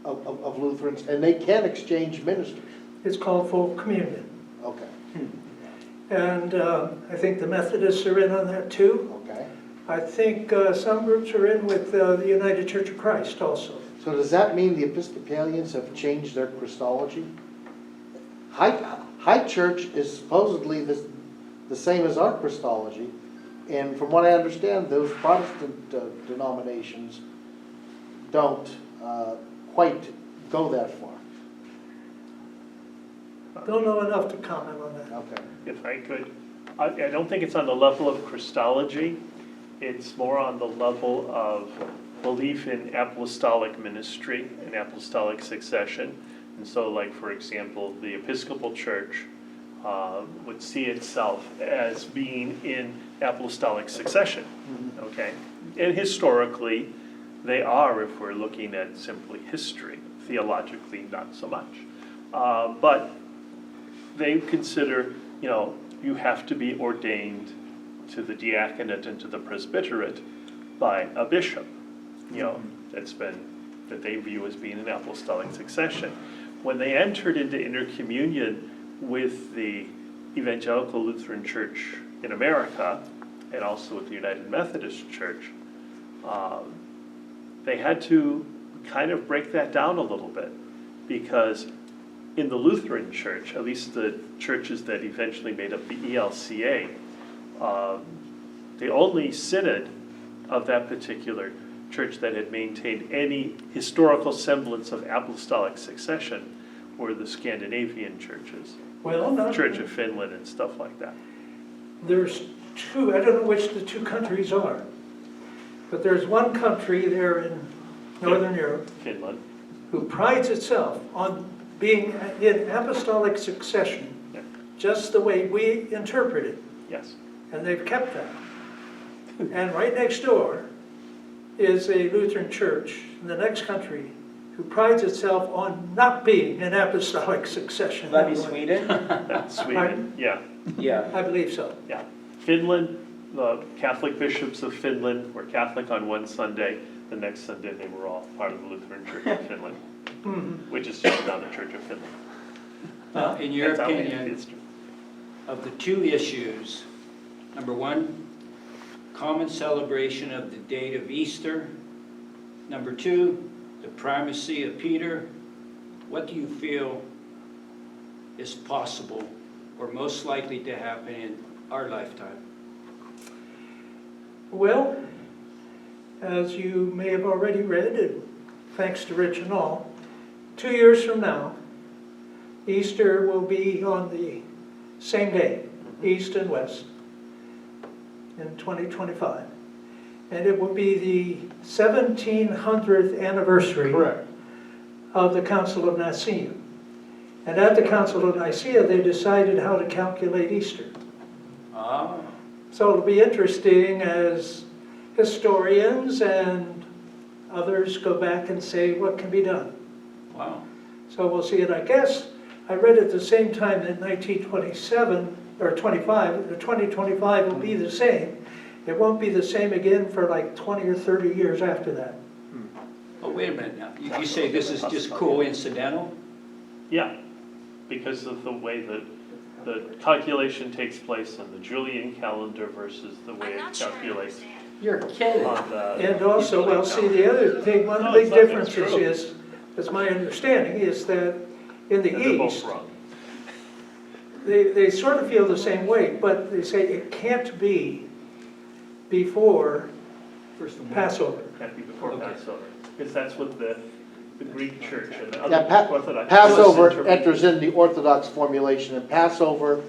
of Lutherans, and they can exchange ministers. It's called full communion. Okay, And I think the Methodists are in on that too. okay. I think some groups are in with the United Church of Christ also. So does that mean the Episcopalians have changed their Christology? High Church is supposedly the same as our Christology, and from what I understand, those Protestant denominations don't quite go that far. Don't know enough to comment on that. Okay. If I could, I don't think it's on the level of Christology. It's more on the level of belief in apostolic ministry and apostolic succession. And so, like, for example, the Episcopal Church would see itself as being in apostolic succession, okay? And historically, they are, if we're looking at simply history. Theologically, not so much. But they consider, you have to be ordained to the diaconate and to the presbyterate by a bishop, that they view as being an apostolic succession. When they entered into intercommunion with the Evangelical Lutheran Church in America, and also with the United Methodist Church, they had to kind of break that down a little bit, because in the Lutheran Church, at least the churches that eventually made up the ELCA, the only synod of that particular church that had maintained any historical semblance of apostolic succession were the Scandinavian churches, Well, Church of Finland and stuff like that. there's two, I don't know which the two countries are, but there's one country there in Northern Europe Finland, who prides itself on being in apostolic succession, yeah. just the way we interpret it, Yes. and they've kept that. And right next door is a Lutheran church in the next country who prides itself on not being in apostolic succession. Would that be Sweden? That's Sweden, Pardon? yeah. Yeah. I believe so. Yeah, Finland, the Catholic bishops of Finland were Catholic on one Sunday. The next Sunday, they were all part of the Lutheran Church of Finland, which is just now the Church of Finland. In your That's how it opinion, is. of the two issues, number one, common celebration of the date of Easter. Number two, the primacy of Peter. What do you feel is possible or most likely to happen in our lifetime? Well, as you may have already read, and thanks to Rich and all, 2 years from now, Easter will be on the same day, East and West, in 2025. And it will be the 1700th anniversary Correct. of the Council of Nicaea. And at the Council of Nicaea, they decided how to calculate Easter. Ah, So it'll be interesting as historians and others go back and say what can be done. wow. So we'll see it. I guess I read at the same time that 1927 or 25, the 2025 will be the same. It won't be the same again for like 20 or 30 years after that. Oh, wait a minute now. You say this is just coincidental? Yeah, because of the way that the calculation takes place on the Julian calendar versus the way it calculates You're kidding. on the. And also, well, see, the other thing, one of No, the big it's not, it's differences true. is, as my understanding, is that in the And they're both East, wrong. they sort of feel the same way, but they say it can't be before First of all. Passover. Can't be before Okay. Passover, because that's what the Greek church and the Yeah, other Orthodox. Passover interpret. enters in the Orthodox formulation, and Passover,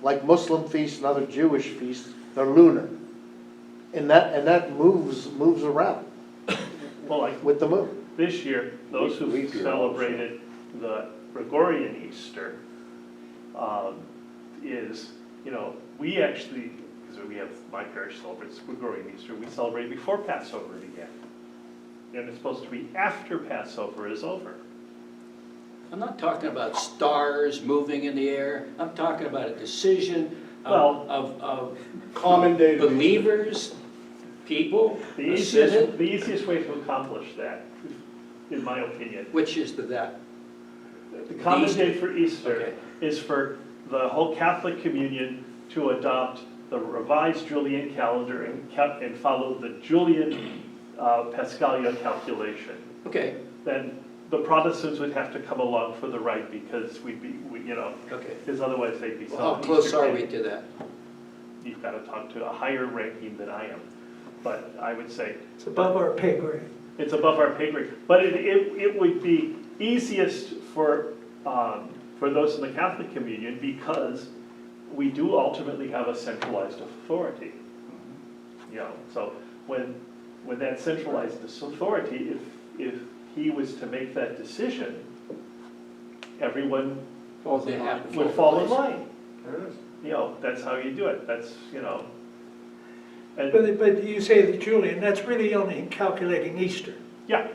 like Muslim feasts and other Jewish feasts, they're lunar. And that moves around Well, like with the moon. this year, those who Leap year celebrated the Gregorian Easter is, we actually, because we have, my parish celebrates Gregorian Easter, we celebrate before Passover began. And it's supposed to be after Passover is over. I'm not talking about stars moving in the air. I'm talking about a decision Well- of Common day to believers, people, The a synod. easiest way to accomplish that, in my opinion, Which is that? The common Easter. day for Easter Okay. is for the whole Catholic communion to adopt the revised Julian calendar and follow the Julian Paschal calculation. Okay, Then the Protestants would have to come along for the ride because we'd be, okay. because otherwise they'd be. Well, how selling close Easter are candy. we to that? You've got to talk to a higher ranking than I am. But I would say It's above our pay grade. it's above our pay grade. But it would be easiest for those in the Catholic communion because we do ultimately have a centralized authority. So when that centralized authority, if he was to make that decision, everyone They have to would fall in place. line. That's how you do it. That's, and But you say the Julian, that's really only in calculating Easter, yeah,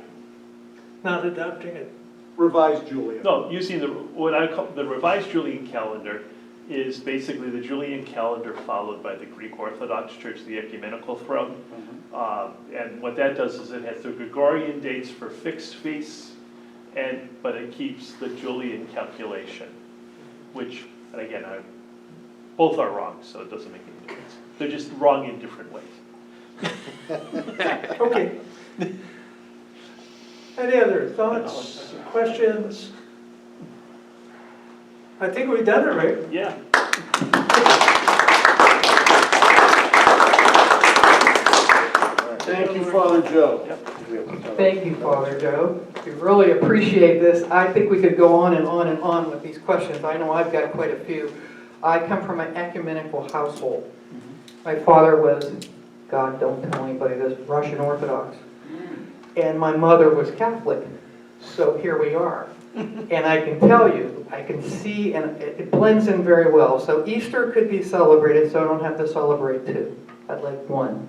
not adopting it. Revised Julian. no, using what I call the revised Julian calendar is basically the Julian calendar followed by the Greek Orthodox Church, the Ecumenical throne. And what that does is it has the Gregorian dates for fixed feasts, but it keeps the Julian calculation, which, and again, both are wrong, so it doesn't make any difference. They're just wrong in different ways. Okay. Any other thoughts, questions? I think we've done it, right? Yeah. Thank you, Father Joe. Thank you, Father Joe. We really appreciate this. I think we could go on and on and on with these questions. I know I've got quite a few. I come from an ecumenical household. My father was, God, don't tell anybody this, Russian Orthodox. And my mother was Catholic. So here we are. And I can tell you, I can see, and it blends in very well. So Easter could be celebrated, so I don't have to celebrate two. I'd like one.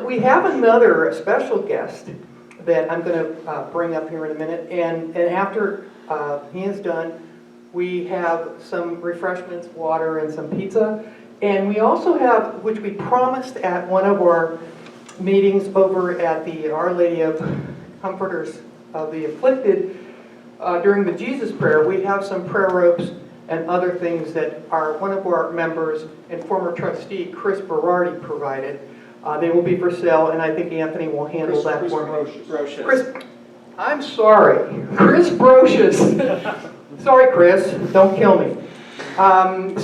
We have another special guest that I'm going to bring up here in a minute. And after he is done, we have some refreshments, water, and some pizza. And we also have, which we promised at one of our meetings over at the Our Lady of Comforters of the Afflicted, during the Jesus Prayer, we have some prayer ropes and other things that one of our members and former trustee, Chris Berardi, provided. They will be for sale, and I think Anthony will handle that for me. Chris, I'm sorry, Chris Brocious. Sorry, Chris, don't kill me. And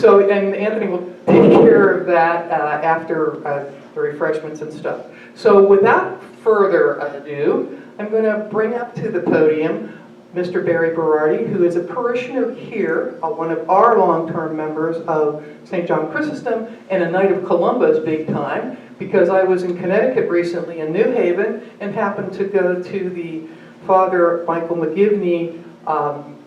Anthony will take care of that after the refreshments and stuff. So without further ado, I'm going to bring up to the podium Mr. Barry Berardi, who is a parishioner here, one of our long-term members of St. John Chrysostom, and a Knight of Columbus big time, because I was in Connecticut recently in New Haven and happened to go to the Father Michael McGivney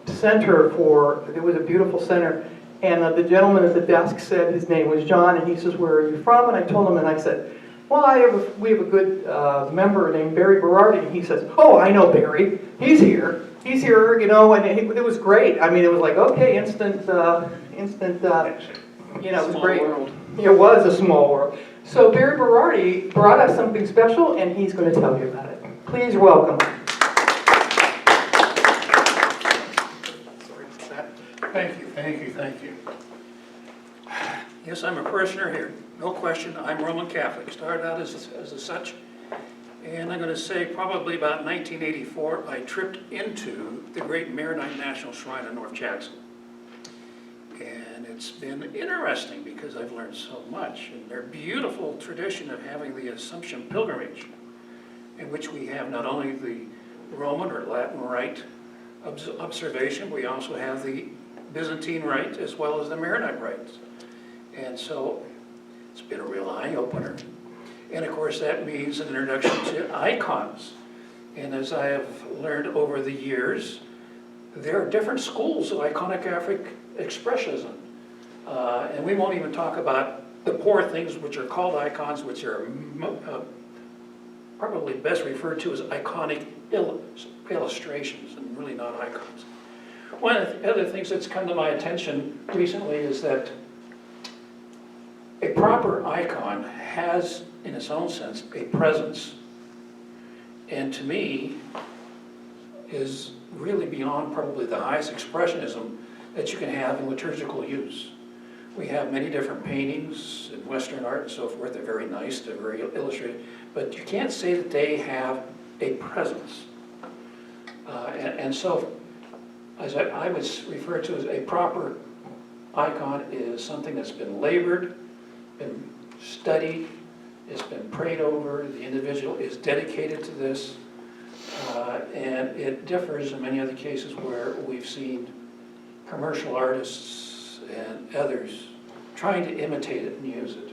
Center it was a beautiful center, and the gentleman at the desk said his name was John, and he says, "Where are you from?" And I told him, and I said, "Well, we have a good member named Barry Berardi." And he says, "Oh, I know Barry. He's here, and it was great. I mean, it was like, okay, instant, it was great. World. It was a small world. So Barry Berardi brought us something special, and he's going to tell you about it. Please welcome him. Thank you. Yes, I'm a parishioner here, no question. I'm Roman Catholic, started out as such. And I'm going to say probably about 1984, I tripped into the great Maronite National Shrine in North Jackson. And it's been interesting because I've learned so much. And their beautiful tradition of having the Assumption pilgrimage, in which we have not only the Roman or Latin Rite observation, we also have the Byzantine Rite as well as the Maronite rites. And so it's been a real eye-opener. And of course that means an introduction to icons. And as I have learned over the years, there are different schools of iconographic expressionism. And we won't even talk about the poor things which are called icons, which are probably best referred to as iconic illustrations and really not icons. One of the other things that's come to my attention recently is that a proper icon has, in its own sense, a presence. And to me, is really beyond probably the highest expressionism that you can have in liturgical use. We have many different paintings in Western art and so forth. They're very nice, they're very illustrated, but you can't say that they have a presence. And so, as I would refer to as a proper icon is something that's been labored, been studied, it's been prayed over, the individual is dedicated to this, and it differs in many other cases where we've seen commercial artists and others trying to imitate it and use it.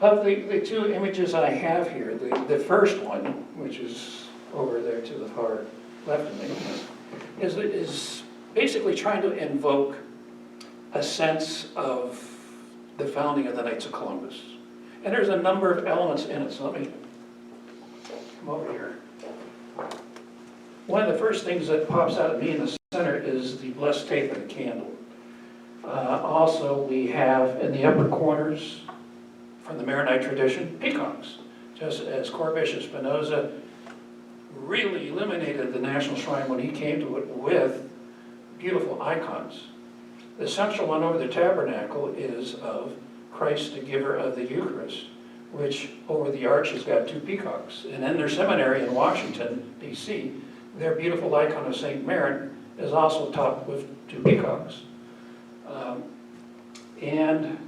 Of the two images I have here, the first one, which is over there to the far left of me, is basically trying to invoke a sense of the founding of the Knights of Columbus. And there's a number of elements in it, so let me come over here. One of the first things that pops out at me in the center is the blessed tape of the candle. Also, we have in the upper corners, from the Maronite tradition, peacocks. Just as Core Bishop Spinoza really illuminated the National Shrine when he came to it with beautiful icons. The central one over the tabernacle is of Christ, the giver of the Eucharist, which over the arch has got two peacocks. And in their seminary in Washington, D.C., their beautiful icon of St. Maron is also topped with two peacocks. And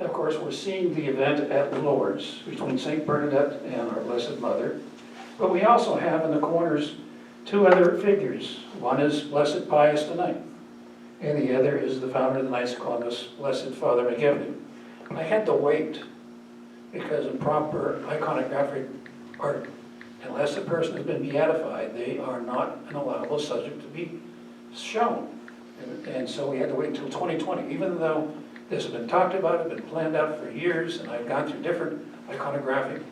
of course, we're seeing the event at Lourdes between St. Bernadette and our Blessed Mother. But we also have in the corners two other figures. One is Blessed Pius IX, and the other is the founder of the Knights of Columbus, Blessed Father McGivney. I had to wait because in proper iconographic art, unless a person has been beatified, they are not an allowable subject to be shown. And so we had to wait until 2020, even though this has been talked about, it's been planned out for years, and I've gone through different iconographic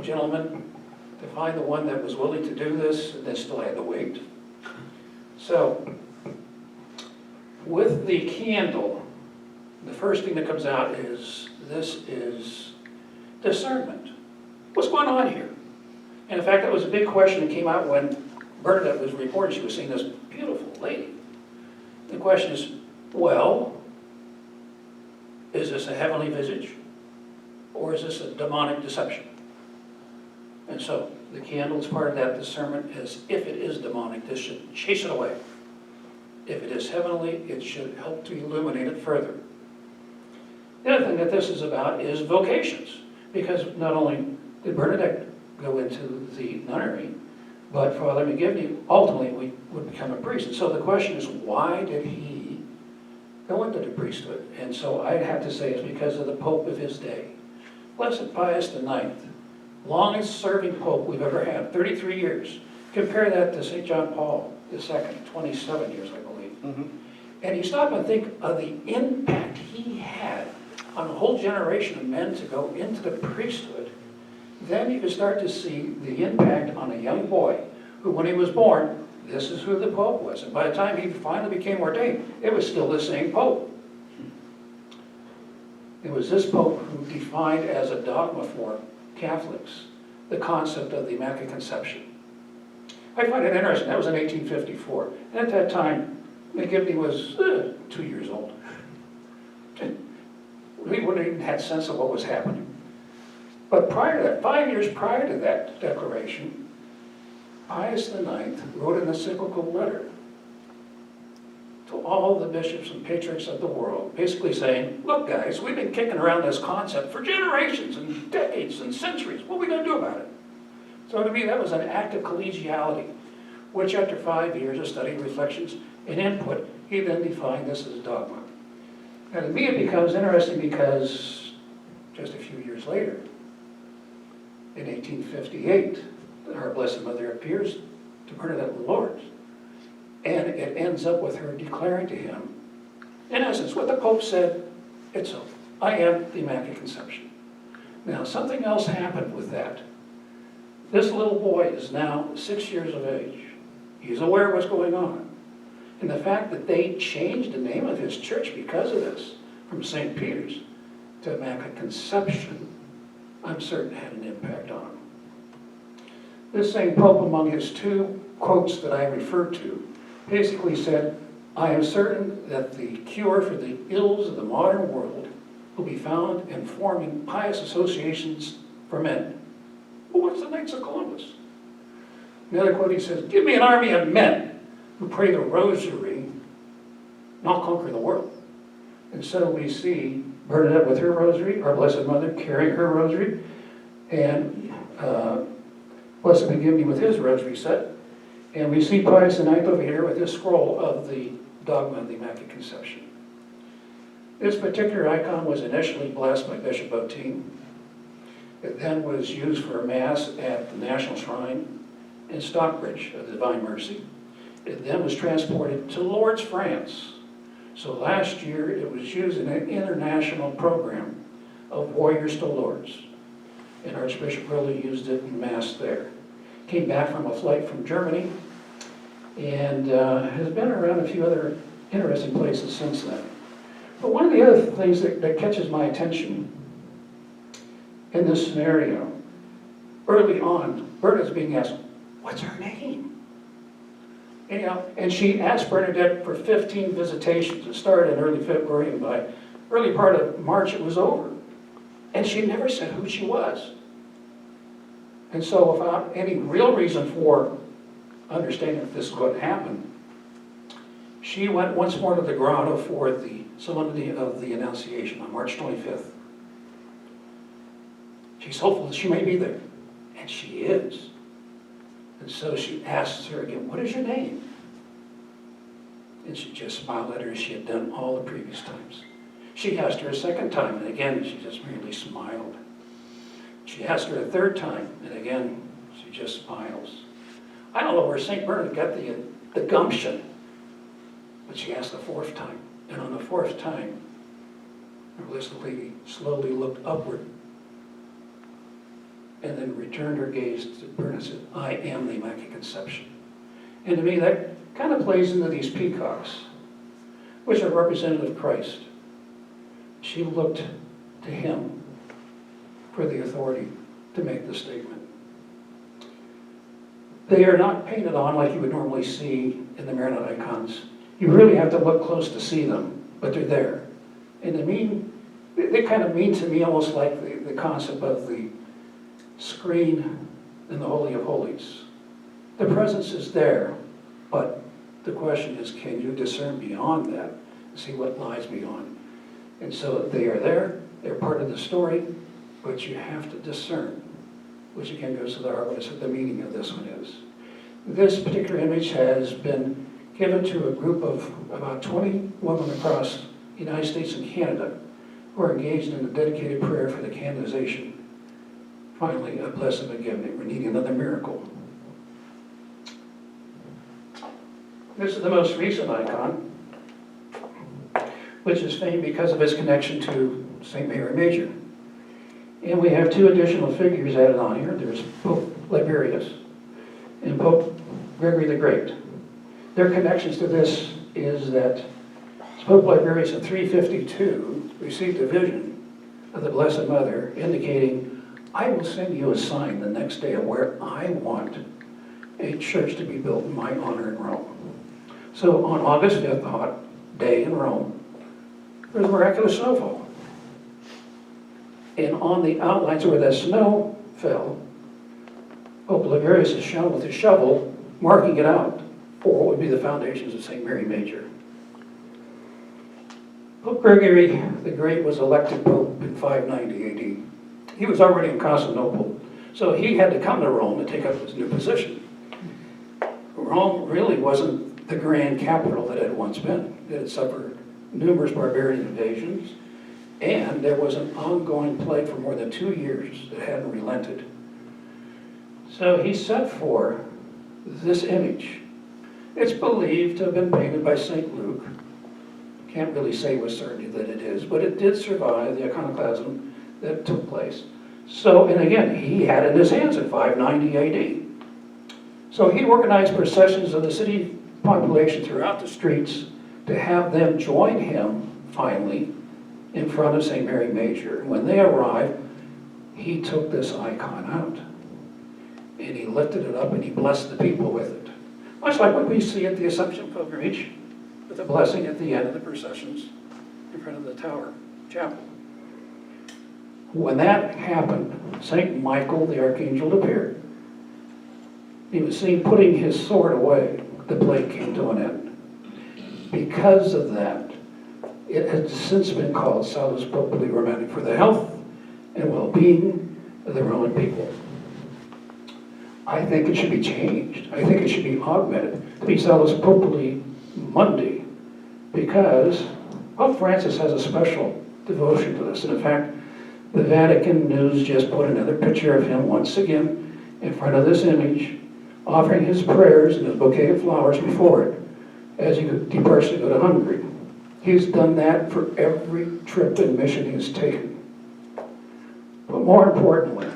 gentlemen to find the one that was willing to do this, and then still had to wait. So, with the candle, the first thing that comes out is, this is discernment. What's going on here? And in fact, that was a big question that came out when Bernadette was reported she was seeing this beautiful lady. The question is, well, is this a heavenly visage, or is this a demonic deception? And so, the candle is part of that discernment, as if it is demonic, this should chase it away. If it is heavenly, it should help to illuminate it further. The other thing that this is about is vocations, because not only did Bernadette go into the nunnery, but Father McGivney ultimately would become a priest. And so the question is, why did he go into the priesthood? And so I'd have to say it's because of the Pope of his day. Blessed Pius IX, longest serving Pope we've ever had, 33 years. Compare that to St. John Paul II, 27 years, I believe. Mm-hmm. And you stop and think of the impact he had on a whole generation of men to go into the priesthood. Then you can start to see the impact on a young boy who, when he was born, this is who the Pope was. And by the time he finally became ordained, it was still the same Pope. It was this Pope who defined as a dogma for Catholics the concept of the Immaculate Conception. I find it interesting. That was in 1854. And at that time, McGivney was 2 years old. We wouldn't have even had sense of what was happening. But prior to that, 5 years prior to that declaration, Pius IX wrote an encyclical letter to all the bishops and patriarchs of the world, basically saying, look guys, we've been kicking around this concept for generations and decades and centuries. What are we going to do about it? So to me, that was an act of collegiality, which after 5 years of study, reflections, and input, he then defined this as dogma. Now to me it becomes interesting because just a few years later, in 1858, our Blessed Mother appears to Bernadette in Lourdes, and it ends up with her declaring to him, in essence, what the Pope said, it's so. I am the Immaculate Conception. Now, something else happened with that. This little boy is now 6 years of age. He's aware of what's going on. And the fact that they changed the name of his church because of this, from St. Peter's to Immaculate Conception, I'm certain had an impact on him. This same Pope, among his two quotes that I referred to basically said, "I am certain that the cure for the ills of the modern world will be found in forming pious associations for men." Well, what's the Knights of Columbus? Another quote, he says, "Give me an army of men who pray the rosary, and I'll conquer the world." And so we see Bernadette with her rosary, our Blessed Mother carrying her rosary, and Blessed McGivney with his rosary set. And we see Pius IX over here with his scroll of the dogma of the Immaculate Conception. This particular icon was initially blessed by Bishop Botein. It then was used for a mass at the National Shrine in Stockbridge of the Divine Mercy. It then was transported to Lourdes, France. So last year it was used in an international program of Warriors to Lourdes. And Archbishop really used it in mass there. Came back from a flight from Germany and has been around a few other interesting places since then. But one of the other things that catches my attention in this scenario, early on, Bernadette's being asked, what's her name? And she asked Bernadette for 15 visitations. It started in early February, and by early part of March it was over. And she never said who she was. And so without any real reason for understanding if this is going to happen, she went once more to the grotto for the solemnity of the Annunciation on March 25th. She's hopeful that she may be there, and she is. And so she asks her again, what is your name? And she just smiled at her as she had done all the previous times. She asked her a second time, and again, she just merely smiled. She asked her a third time, and again, she just smiles. I don't know where St. Bernard got the gumption, but she asked the fourth time. And on the fourth time, the Blessed Lady slowly looked upward and then returned her gaze to Bernard and said, I am the Immaculate Conception. And to me, that kind of plays into these peacocks, which are representative of Christ. She looked to him for the authority to make the statement. They are not painted on like you would normally see in the Maronite icons. You really have to look close to see them, but they're there. And they kind of mean to me almost like the concept of the screen in the Holy of Holies. The presence is there, but the question is, can you discern beyond that and see what lies beyond? And so they are there, they're part of the story, but you have to discern, which again goes to the heart of the meaning of this one is. This particular image has been given to a group of about 20 women across the United States and Canada who are engaged in a dedicated prayer for the canonization. Finally, a Blessed McGivney. We're needing another miracle. This is the most recent icon, which is famed because of its connection to St. Mary Major. And we have two additional figures added on here. There's Pope Liberius and Pope Gregory the Great. Their connections to this is that Pope Liberius in 352 received a vision of the Blessed Mother indicating, I will send you a sign the next day of where I want a church to be built in my honor in Rome. So on August 5th, a hot day in Rome, there's a miraculous snowfall. And on the outlines where that snow fell, Pope Liberius is shown with a shovel marking it out for what would be the foundations of St. Mary Major. Pope Gregory the Great was elected Pope in 590 AD. He was already in Constantinople, so he had to come to Rome to take up his new position. Rome really wasn't the grand capital that it had once been. It had suffered numerous barbarian invasions, and there was an ongoing plague for more than 2 years that hadn't relented. So he sent for this image. It's believed to have been painted by St. Luke. Can't really say with certainty that it is, but it did survive the iconoclasm that took place. So, and again, he had it in his hands in 590 AD. So he organized processions of the city population throughout the streets to have them join him, finally, in front of St. Mary Major. When they arrived, he took this icon out, and he lifted it up, and he blessed the people with it. much like what we see at the Assumption Pilgrimage, with the blessing at the end of the processions in front of the Tower Chapel. When that happened, St. Michael the Archangel appeared. He was seen putting his sword away. The plague came to an end. Because of that, it has since been called Salus Populi Romani, for the health and well-being of the Roman people. I think it should be changed. I think it should be augmented to be Salus Populi Mundi, because Pope Francis has a special devotion to this. And in fact, the Vatican News just put another picture of him once again in front of this image, offering his prayers and a bouquet of flowers before it as he departs to go to Hungary. He's done that for every trip and mission he's taken. But more importantly,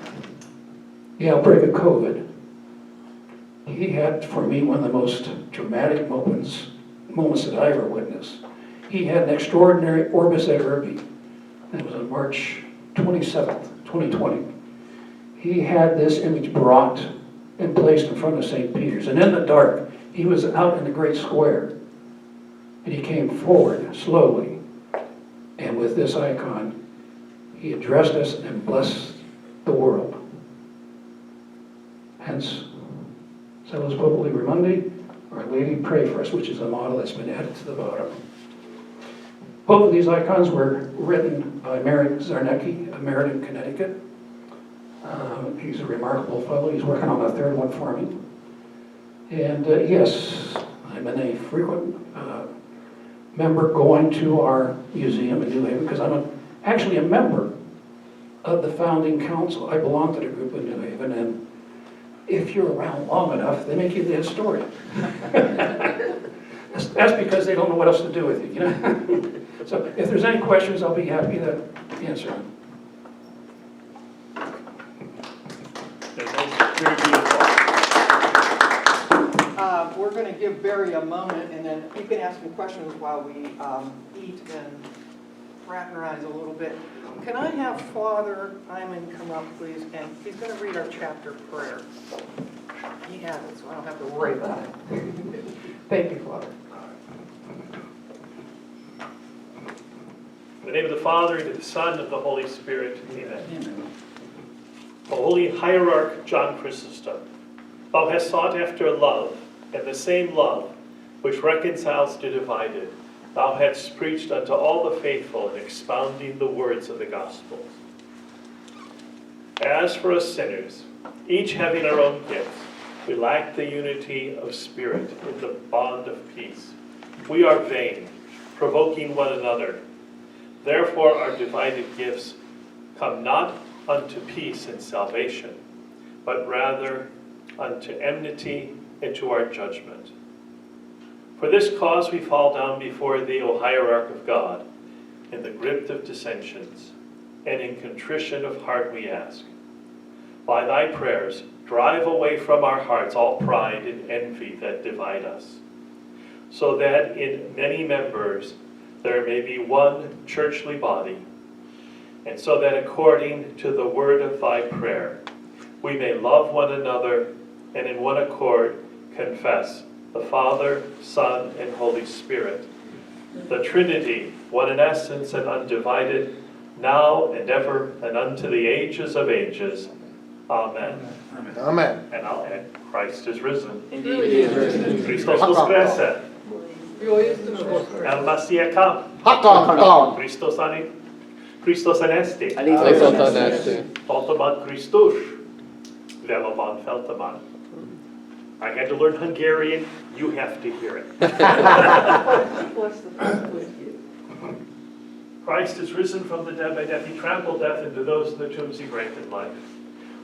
the outbreak of COVID, he had, for me, one of the most dramatic moments that I ever witnessed. He had an extraordinary Orbis et Urbi. And it was on March 27th, 2020. He had this image brought and placed in front of St. Peter's. And in the dark, he was out in the great square. And he came forward slowly. And with this icon, he addressed us and blessed the world. Hence, Salus Populi Mundi, Our Lady Pray For Us, which is a model that's been added to the bottom. Both of these icons were written by Marek Zarnecki of Meriden, Connecticut. He's a remarkable fellow. He's working on a third one for me. And yes, I'm in a frequent member going to our museum in New Haven, because I'm actually a member of the founding council. I belong to the group in New Haven, and if you're around long enough, they make you the historian. That's because they don't know what else to do with you, you know? So if there's any questions, I'll be happy to answer them. That's very beautiful. We're going to give Barry a moment, and then you can ask him questions while we eat and fraternize a little bit. Can I have Father Hyman come up, please? And he's going to read our chapter prayer. He has it, so I don't have to worry about it. Thank you, Father. In the name of the Father, and of the Son, and of the Holy Spirit, amen. O Holy Hierarch John Chrysostom, thou hast sought after love, and the same love which reconciles the divided, thou hast preached unto all the faithful in expounding the words of the gospel. As for us sinners, each having our own gifts, we lack the unity of spirit in the bond of peace. We are vain, provoking one another. Therefore our divided gifts come not unto peace and salvation, but rather unto enmity and to our judgment. For this cause we fall down before thee, O Hierarch of God, in the grip of dissensions, and in contrition of heart we ask. By thy prayers, drive away from our hearts all pride and envy that divide us, so that in many members there may be one churchly body, and so that according to the word of thy prayer, we may love one another and in one accord confess the Father, Son, and Holy Spirit, the Trinity, one in essence and undivided, now and ever and unto the ages of ages. Amen. Amen. And I'll add, Christ is risen. Indeed, he is risen. Christos voskreσε. El Messiah come. Hakam. Christos ani. Christos anesti. Christos anesti. Faltaman Christus. Veloban feltaman. I had to learn Hungarian. You have to hear it. Christ is risen from the dead by death. He trampled death, and to those in the tombs he granted life.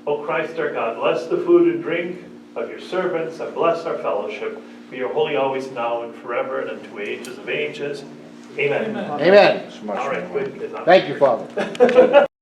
O Christ our God, bless the food and drink of your servants, and bless our fellowship. Be your holy always, now and forever, and unto ages of ages. Amen. Amen. All right, good. Thank you, Father.